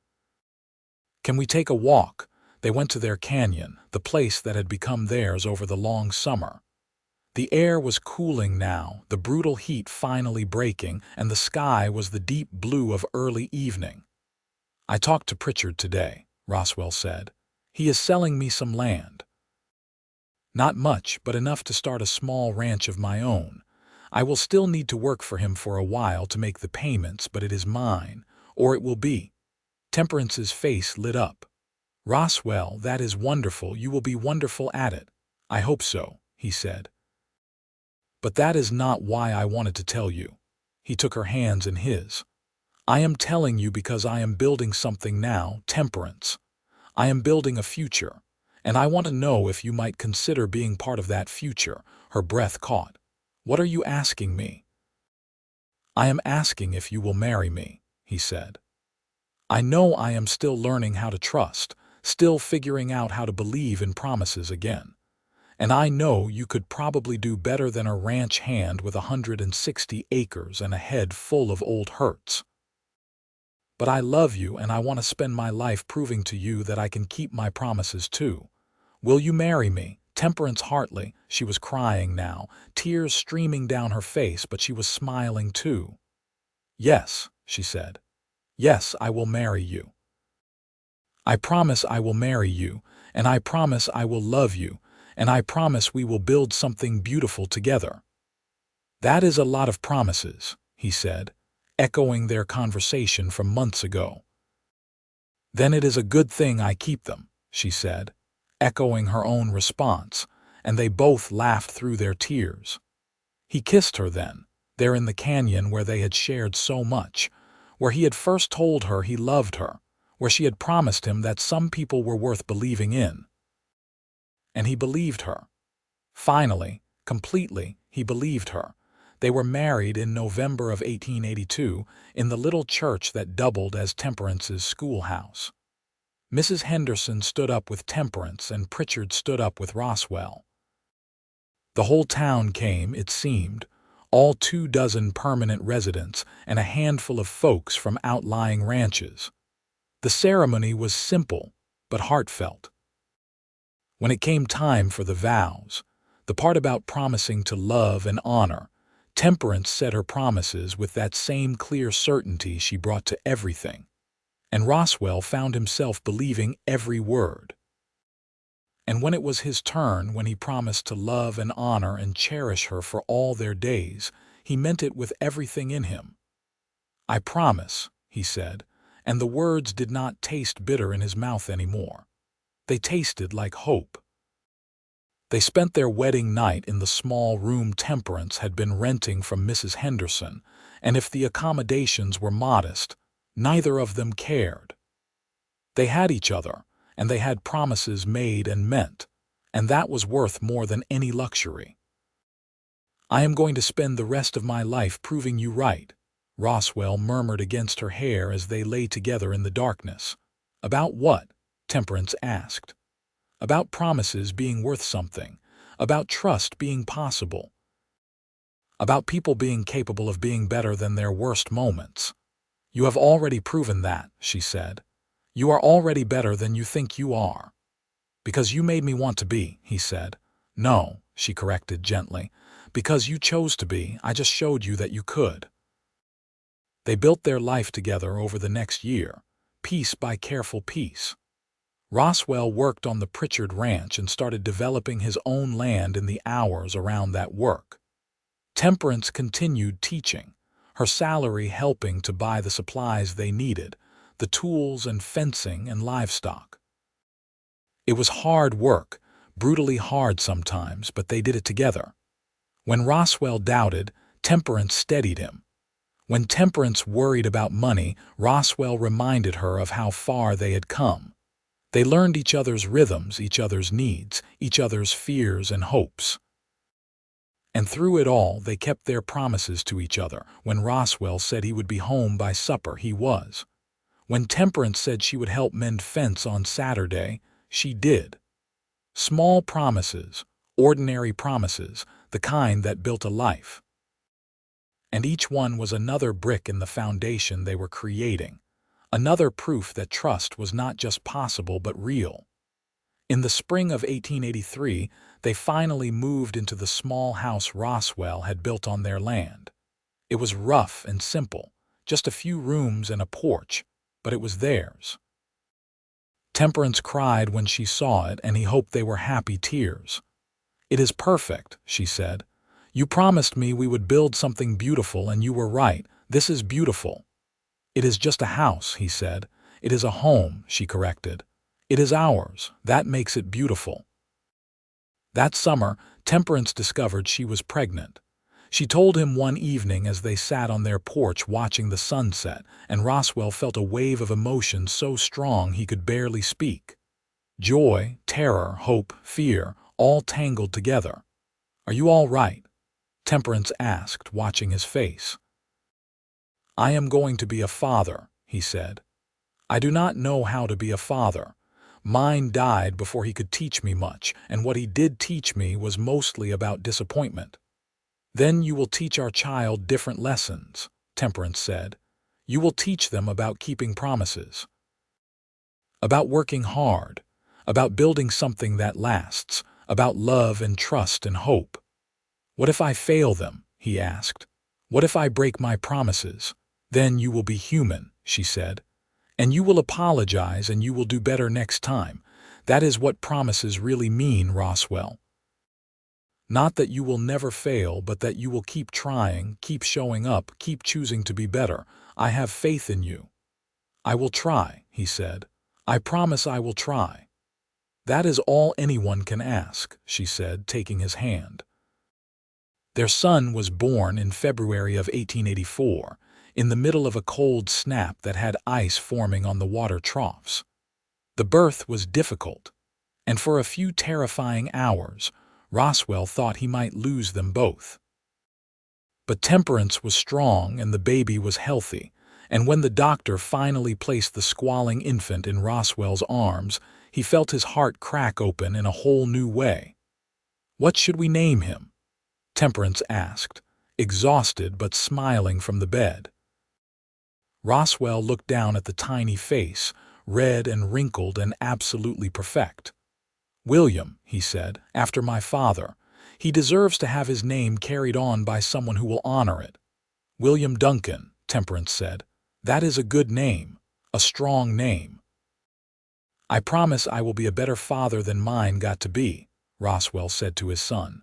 "Can we take a walk?" They went to their canyon, the place that had become theirs over the long summer. The air was cooling now, the brutal heat finally breaking, and the sky was the deep blue of early evening. "I talked to Pritchard today," Roswell said. "He is selling me some land. Not much, but enough to start a small ranch of my own. I will still need to work for him for a while to make the payments, but it is mine, or it will be." Temperance's face lit up. "Roswell, that is wonderful. You will be wonderful at it." "I hope so," he said. "But that is not why I wanted to tell you." He took her hands in his. "I am telling you because I am building something now, Temperance. I am building a future, and I want to know if you might consider being part of that future." Her breath caught. "What are you asking me?" "I am asking if you will marry me," he said. "I know I am still learning how to trust, still figuring out how to believe in promises again. And I know you could probably do better than a ranch hand with 160 acres and a head full of old hurts. But I love you and I want to spend my life proving to you that I can keep my promises too. Will you marry me?" Temperance Hartley, she was crying now, tears streaming down her face, but she was smiling too. "Yes," she said. "Yes, I will marry you. I promise I will marry you, and I promise I will love you, and I promise we will build something beautiful together." "That is a lot of promises," he said, echoing their conversation from months ago. "Then it is a good thing I keep them," she said, echoing her own response, and they both laughed through their tears. He kissed her then, there in the canyon where they had shared so much, where he had first told her he loved her, where she had promised him that some people were worth believing in. And he believed her. Finally, completely, he believed her. They were married in November of 1882 in the little church that doubled as Temperance's schoolhouse. Mrs. Henderson stood up with Temperance and Pritchard stood up with Roswell. The whole town came, it seemed, all 24 permanent residents and a handful of folks from outlying ranches. The ceremony was simple but heartfelt. When it came time for the vows, the part about promising to love and honor, Temperance said her promises with that same clear certainty she brought to everything, and Roswell found himself believing every word. And when it was his turn, when he promised to love and honor and cherish her for all their days, he meant it with everything in him. "I promise," he said, and the words did not taste bitter in his mouth anymore. They tasted like hope. They spent their wedding night in the small room Temperance had been renting from Mrs. Henderson, and if the accommodations were modest, neither of them cared. They had each other, and they had promises made and meant, and that was worth more than any luxury. "I am going to spend the rest of my life proving you right," Roswell murmured against her hair as they lay together in the darkness. "About what?" Temperance asked. "About promises being worth something, about trust being possible, about people being capable of being better than their worst moments." "You have already proven that," she said. "You are already better than you think you are." "Because you made me want to be," he said. "No," she corrected gently. "Because you chose to be, I just showed you that you could." They built their life together over the next year, piece by careful piece. Roswell worked on the Pritchard Ranch and started developing his own land in the hours around that work. Temperance continued teaching, her salary helping to buy the supplies they needed, the tools and fencing and livestock. It was hard work, brutally hard sometimes, but they did it together. When Roswell doubted, Temperance steadied him. When Temperance worried about money, Roswell reminded her of how far they had come. They learned each other's rhythms, each other's needs, each other's fears and hopes. And through it all, they kept their promises to each other. When Roswell said he would be home by supper, he was. When Temperance said she would help mend fence on Saturday, she did. Small promises, ordinary promises, the kind that built a life. And each one was another brick in the foundation they were creating, another proof that trust was not just possible but real. In the spring of 1883, they finally moved into the small house Roswell had built on their land. It was rough and simple, just a few rooms and a porch, but it was theirs. Temperance cried when she saw it, and he hoped they were happy tears. "It is perfect," she said. "You promised me we would build something beautiful, and you were right. This is beautiful." "It is just a house," he said. "It is a home," she corrected. "It is ours. That makes it beautiful." That summer, Temperance discovered she was pregnant. She told him one evening as they sat on their porch watching the sunset, and Roswell felt a wave of emotion so strong he could barely speak. Joy, terror, hope, fear, all tangled together. "Are you all right?" Temperance asked, watching his face. "I am going to be a father," he said. "I do not know how to be a father. Mine died before he could teach me much, and what he did teach me was mostly about disappointment." "Then you will teach our child different lessons," Temperance said. "You will teach them about keeping promises, about working hard, about building something that lasts, about love and trust and hope." "What if I fail them?" he asked. "What if I break my promises?" "Then you will be human," she said. "And you will apologize and you will do better next time. That is what promises really mean, Roswell. Not that you will never fail, but that you will keep trying, keep showing up, keep choosing to be better. I have faith in you." "I will try," he said. "I promise I will try." "That is all anyone can ask," she said, taking his hand. Their son was born in February of 1884. in the middle of a cold snap that had ice forming on the water troughs. The birth was difficult, and for a few terrifying hours, Roswell thought he might lose them both. But Temperance was strong and the baby was healthy, and when the doctor finally placed the squalling infant in Roswell's arms, he felt his heart crack open in a whole new way. "What should we name him?" Temperance asked, exhausted but smiling from the bed. Roswell looked down at the tiny face, red and wrinkled and absolutely perfect. "William," he said, "after my father. He deserves to have his name carried on by someone who will honor it." "William Duncan," Temperance said. "That is a good name, a strong name." "I promise I will be a better father than mine got to be," Roswell said to his son.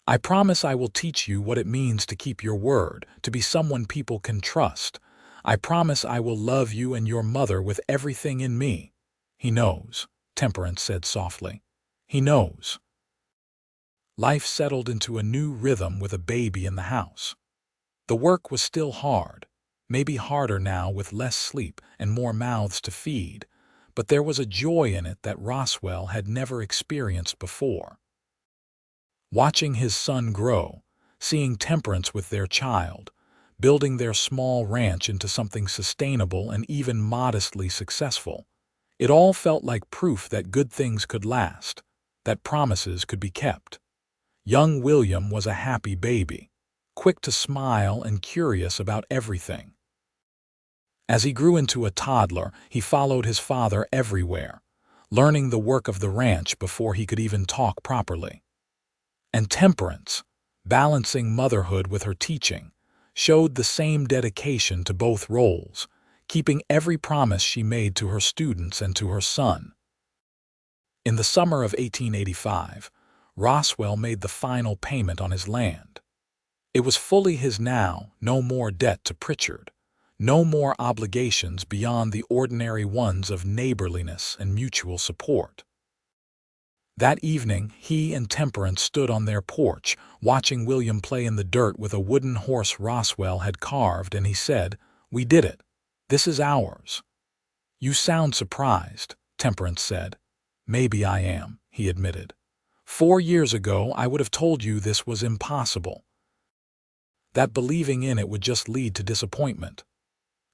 "I promise I will teach you what it means to keep your word, to be someone people can trust. I promise I will love you and your mother with everything in me." "He knows," Temperance said softly. "He knows." Life settled into a new rhythm with a baby in the house. The work was still hard, maybe harder now with less sleep and more mouths to feed, but there was a joy in it that Roswell had never experienced before. Watching his son grow, seeing Temperance with their child, building their small ranch into something sustainable and even modestly successful, it all felt like proof that good things could last, that promises could be kept. Young William was a happy baby, quick to smile and curious about everything. As he grew into a toddler, he followed his father everywhere, learning the work of the ranch before he could even talk properly. And Temperance, balancing motherhood with her teaching, showed the same dedication to both roles, keeping every promise she made to her students and to her son. In the summer of 1885, Roswell made the final payment on his land. It was fully his now, no more debt to Pritchard, no more obligations beyond the ordinary ones of neighborliness and mutual support. That evening, he and Temperance stood on their porch, watching William play in the dirt with a wooden horse Roswell had carved, and he said, "We did it. This is ours." "You sound surprised," Temperance said. "Maybe I am," he admitted. 4 years ago, I would have told you this was impossible, that believing in it would just lead to disappointment.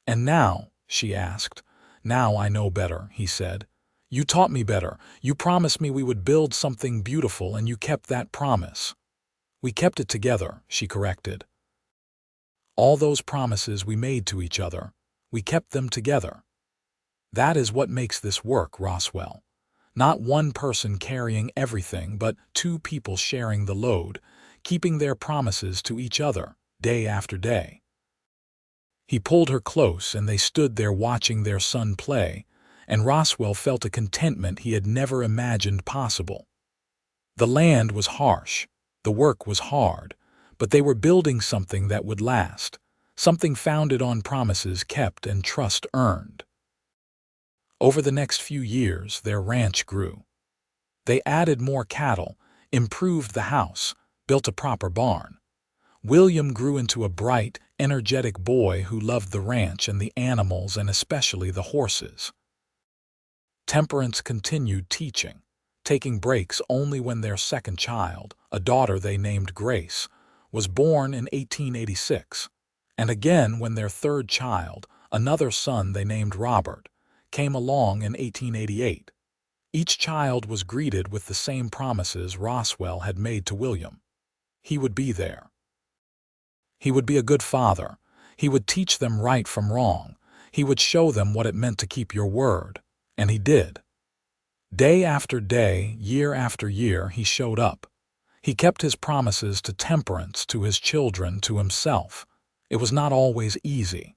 "And now?" she asked. "Now I know better," he said. "You taught me better. You promised me we would build something beautiful, and you kept that promise." "We kept it together," she corrected. "All those promises we made to each other, we kept them together. That is what makes this work, Roswell. Not one person carrying everything, but 2 people sharing the load, keeping their promises to each other, day after day." He pulled her close, and they stood there watching their son play, and Roswell felt a contentment he had never imagined possible. The land was harsh, the work was hard, but they were building something that would last, something founded on promises kept and trust earned. Over the next few years, their ranch grew. They added more cattle, improved the house, built a proper barn. William grew into a bright, energetic boy who loved the ranch and the animals and especially the horses. Temperance continued teaching, taking breaks only when their second child, a daughter they named Grace, was born in 1886, and again when their third child, another son they named Robert, came along in 1888. Each child was greeted with the same promises Roswell had made to William. He would be there. He would be a good father. He would teach them right from wrong. He would show them what it meant to keep your word. And he did. Day after day, year after year, he showed up. He kept his promises to Temperance, to his children, to himself. It was not always easy.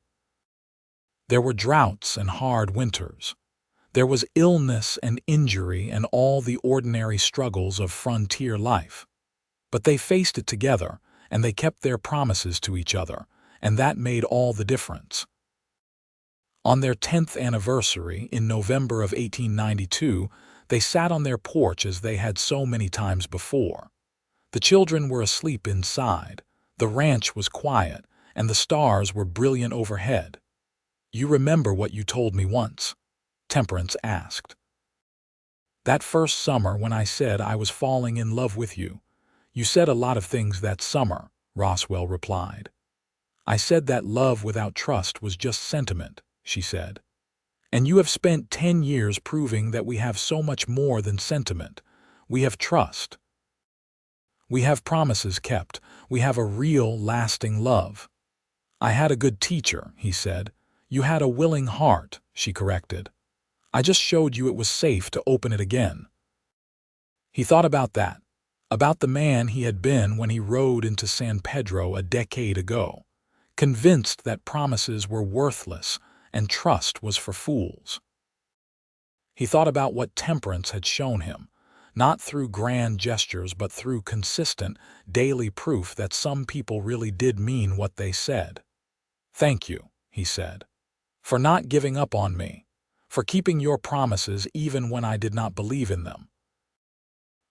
There were droughts and hard winters. There was illness and injury and all the ordinary struggles of frontier life. But they faced it together, and they kept their promises to each other, and that made all the difference. On their 10th anniversary, in November of 1892, they sat on their porch as they had so many times before. The children were asleep inside, the ranch was quiet, and the stars were brilliant overhead. "You remember what you told me once?" Temperance asked. "That first summer when I said I was falling in love with you. You said a lot of things that summer," Roswell replied. "I said that love without trust was just sentiment," she said. "And you have spent 10 years proving that we have so much more than sentiment. We have trust. We have promises kept. We have a real, lasting love." "I had a good teacher," he said. "You had a willing heart," she corrected. "I just showed you it was safe to open it again." He thought about that, about the man he had been when he rode into San Pedro a decade ago, convinced that promises were worthless and trust was for fools. He thought about what Temperance had shown him, not through grand gestures but through consistent, daily proof that some people really did mean what they said. "Thank you," he said, "for not giving up on me, for keeping your promises even when I did not believe in them,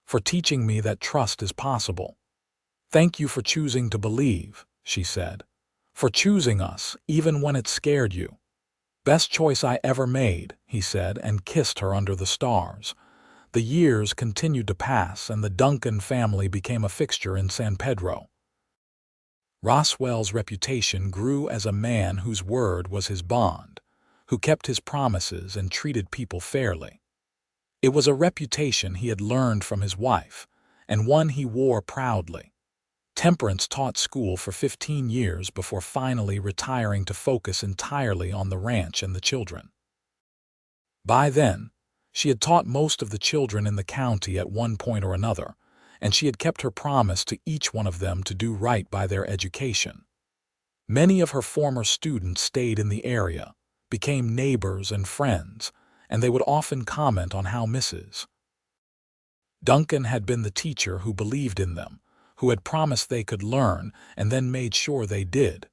for teaching me that trust is possible. Thank you for choosing to believe," she said, "for choosing us even when it scared you." "Best choice I ever made," he said, and kissed her under the stars. The years continued to pass, and the Duncan family became a fixture in San Pedro. Roswell's reputation grew as a man whose word was his bond, who kept his promises and treated people fairly. It was a reputation he had learned from his wife, and one he wore proudly. Temperance taught school for 15 years before finally retiring to focus entirely on the ranch and the children. By then, she had taught most of the children in the county at one point or another, and she had kept her promise to each one of them to do right by their education. Many of her former students stayed in the area, became neighbors and friends, and they would often comment on how Mrs. Duncan had been the teacher who believed in them, who had promised they could learn and then made sure they did.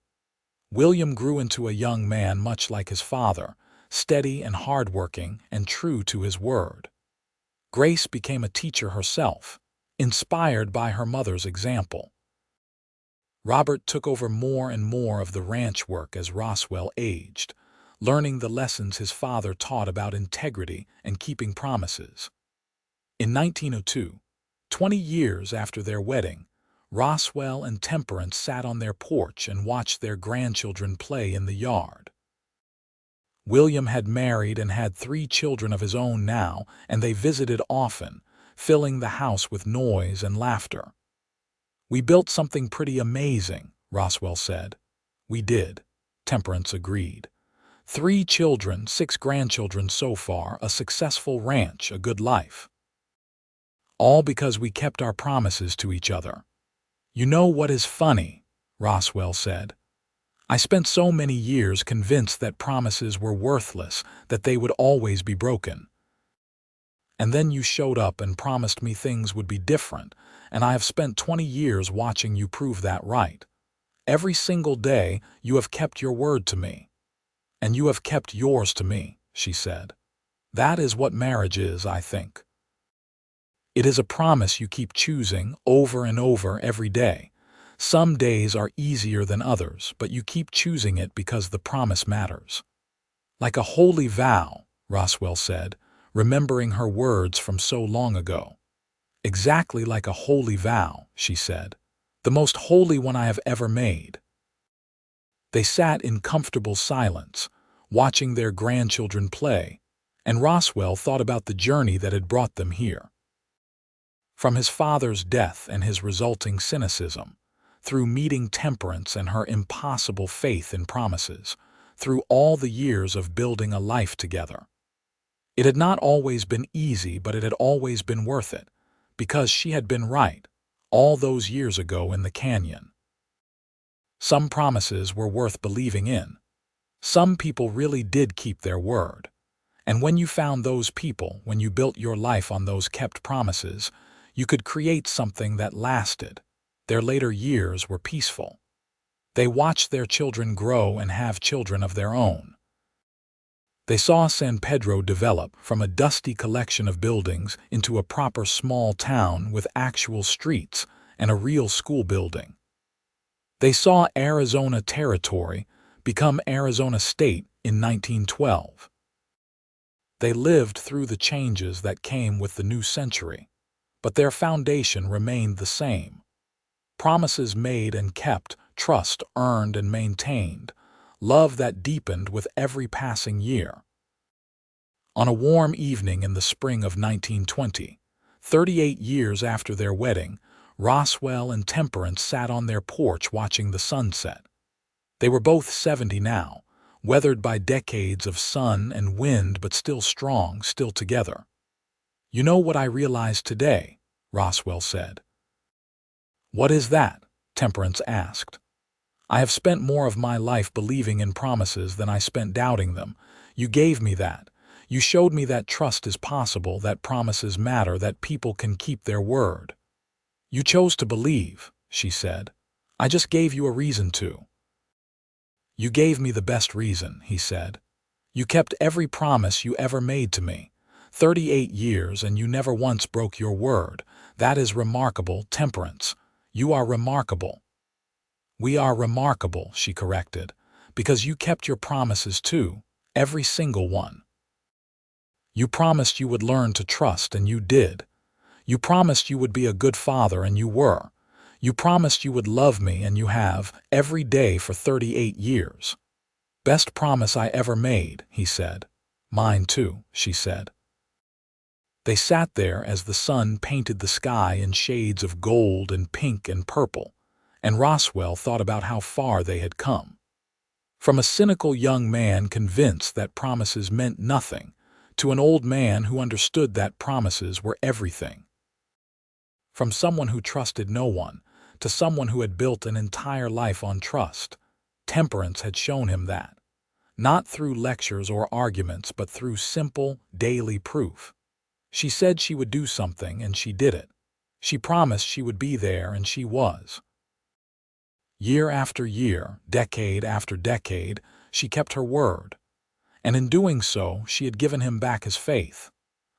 William grew into a young man much like his father, steady and hardworking and true to his word. Grace became a teacher herself, inspired by her mother's example. Robert took over more and more of the ranch work as Roswell aged, learning the lessons his father taught about integrity and keeping promises. In 1902, 20 years after their wedding, Roswell and Temperance sat on their porch and watched their grandchildren play in the yard. William had married and had 3 children of his own now, and they visited often, filling the house with noise and laughter. "We built something pretty amazing," Roswell said. "We did," Temperance agreed. 3 children, 6 grandchildren so far, a successful ranch, a good life. All because we kept our promises to each other. "You know what is funny?" Roswell said. "I spent so many years convinced that promises were worthless, that they would always be broken. And then you showed up and promised me things would be different, and I have spent 20 years watching you prove that right. Every single day you have kept your word to me. And you have kept yours to me," she said. "That is what marriage is, I think. It is a promise you keep choosing over and over every day. Some days are easier than others, but you keep choosing it because the promise matters." "Like a holy vow," Roswell said, remembering her words from so long ago. "Exactly like a holy vow," she said. "The most holy one I have ever made." They sat in comfortable silence, watching their grandchildren play, and Roswell thought about the journey that had brought them here. From his father's death and his resulting cynicism, through meeting Temperance and her impossible faith in promises, through all the years of building a life together. It had not always been easy, but it had always been worth it, because she had been right, all those years ago in the canyon. Some promises were worth believing in. Some people really did keep their word. And when you found those people, when you built your life on those kept promises, you could create something that lasted. Their later years were peaceful. They watched their children grow and have children of their own. They saw San Pedro develop from a dusty collection of buildings into a proper small town with actual streets and a real school building. They saw Arizona Territory become Arizona State in 1912. They lived through the changes that came with the new century, but their foundation remained the same. Promises made and kept, trust earned and maintained, love that deepened with every passing year. On a warm evening in the spring of 1920, 38 years after their wedding, Roswell and Temperance sat on their porch watching the sunset. They were both 70 now, weathered by decades of sun and wind, but still strong, still together. "You know what I realized today?" Roswell said. "What is that?" Temperance asked. "I have spent more of my life believing in promises than I spent doubting them. You gave me that. You showed me that trust is possible, that promises matter, that people can keep their word." "You chose to believe," she said. "I just gave you a reason to." "You gave me the best reason," he said. "You kept every promise you ever made to me. 38 years, and you never once broke your word. That is remarkable, Temperance. You are remarkable." "We are remarkable," she corrected, "because you kept your promises too, every single one. You promised you would learn to trust, and you did. You promised you would be a good father, and you were. You promised you would love me, and you have, every day for 38 years. "Best promise I ever made," he said. "Mine too," she said. They sat there as the sun painted the sky in shades of gold and pink and purple, and Roswell thought about how far they had come. From a cynical young man convinced that promises meant nothing, to an old man who understood that promises were everything. From someone who trusted no one, to someone who had built an entire life on trust, Temperance had shown him that. Not through lectures or arguments, but through simple, daily proof. She said she would do something, and she did it. She promised she would be there, and she was. Year after year, decade after decade, she kept her word. And in doing so, she had given him back his faith.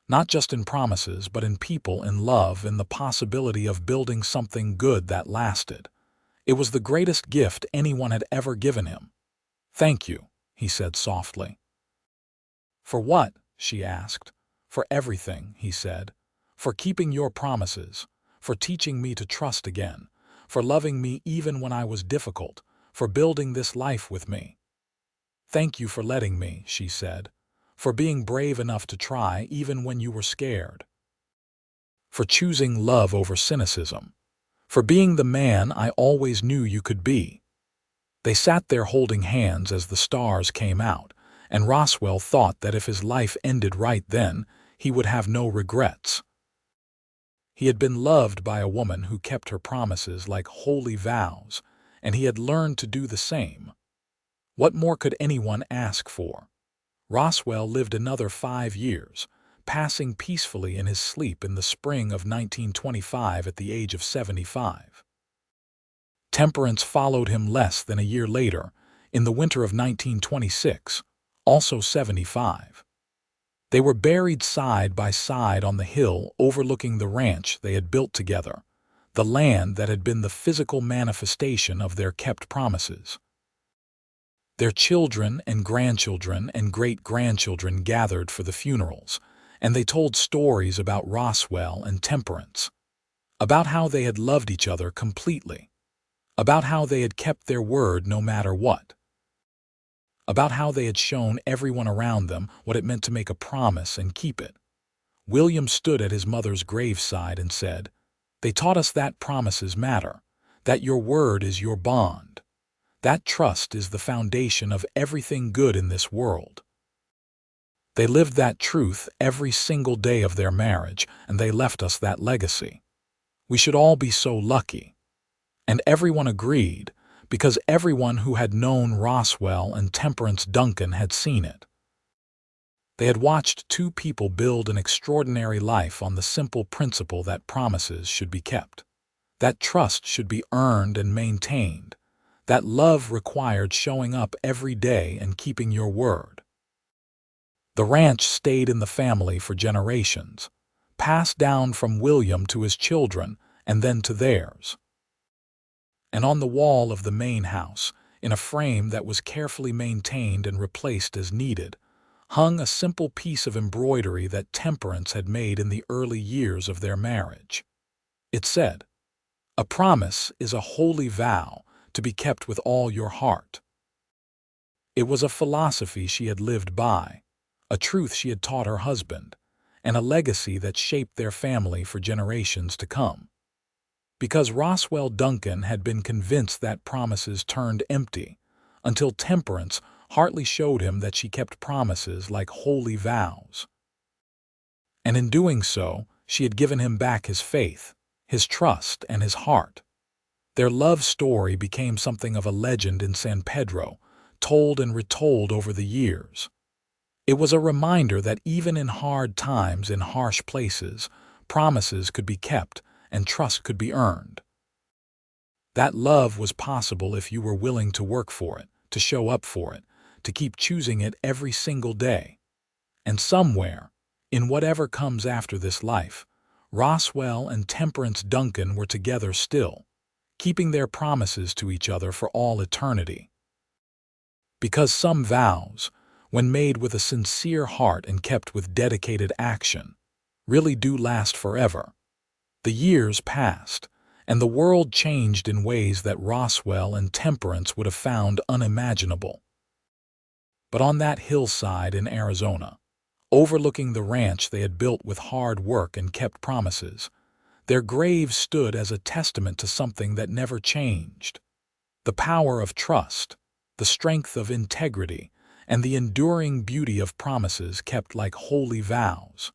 Not just in promises, but in people, in love, in the possibility of building something good that lasted. It was the greatest gift anyone had ever given him. "Thank you," he said softly. "For what?" she asked. "For everything," he said. "For keeping your promises, for teaching me to trust again, for loving me even when I was difficult, for building this life with me." "Thank you for letting me," she said. "For being brave enough to try even when you were scared. For choosing love over cynicism. For being the man I always knew you could be." They sat there holding hands as the stars came out, and Roswell thought that if his life ended right then, he would have no regrets. He had been loved by a woman who kept her promises like holy vows, and he had learned to do the same. What more could anyone ask for? Roswell lived another 5 years, passing peacefully in his sleep in the spring of 1925 at the age of 75. Temperance followed him less than a year later, in the winter of 1926, also 75. They were buried side by side on the hill overlooking the ranch they had built together, the land that had been the physical manifestation of their kept promises. Their children and grandchildren and great-grandchildren gathered for the funerals, and they told stories about Roswell and Temperance, about how they had loved each other completely, about how they had kept their word no matter what, about how they had shown everyone around them what it meant to make a promise and keep it. William stood at his mother's graveside and said, "They taught us that promises matter, that your word is your bond. That trust is the foundation of everything good in this world." They lived that truth every single day of their marriage, and they left us that legacy. We should all be so lucky. And everyone agreed, because everyone who had known Roswell and Temperance Duncan had seen it. They had watched two people build an extraordinary life on the simple principle that promises should be kept, that trust should be earned and maintained, that love required showing up every day and keeping your word. The ranch stayed in the family for generations, passed down from William to his children and then to theirs. And on the wall of the main house, in a frame that was carefully maintained and replaced as needed, hung a simple piece of embroidery that Temperance had made in the early years of their marriage. It said, "A promise is a holy vow to be kept with all your heart." It was a philosophy she had lived by, a truth she had taught her husband, and a legacy that shaped their family for generations to come. Because Roswell Duncan had been convinced that promises turned empty, until Temperance Hartley showed him that she kept promises like holy vows. And in doing so, she had given him back his faith, his trust, and his heart. Their love story became something of a legend in San Pedro, told and retold over the years. It was a reminder that even in hard times, in harsh places, promises could be kept and trust could be earned. That love was possible if you were willing to work for it, to show up for it, to keep choosing it every single day. And somewhere, in whatever comes after this life, Roswell and Temperance Duncan were together still, keeping their promises to each other for all eternity. Because some vows, when made with a sincere heart and kept with dedicated action, really do last forever. The years passed, and the world changed in ways that Roswell and Temperance would have found unimaginable. But on that hillside in Arizona, overlooking the ranch they had built with hard work and kept promises, their graves stood as a testament to something that never changed: the power of trust, the strength of integrity, and the enduring beauty of promises kept like holy vows.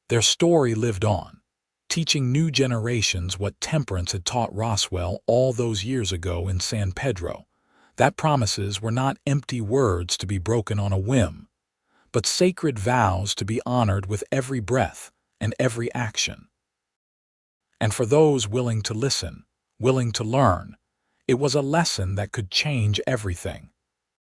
Their story lived on, teaching new generations what Temperance had taught Roswell all those years ago in San Pedro, that promises were not empty words to be broken on a whim, but sacred vows to be honored with every breath and every action. And for those willing to listen, willing to learn, it was a lesson that could change everything.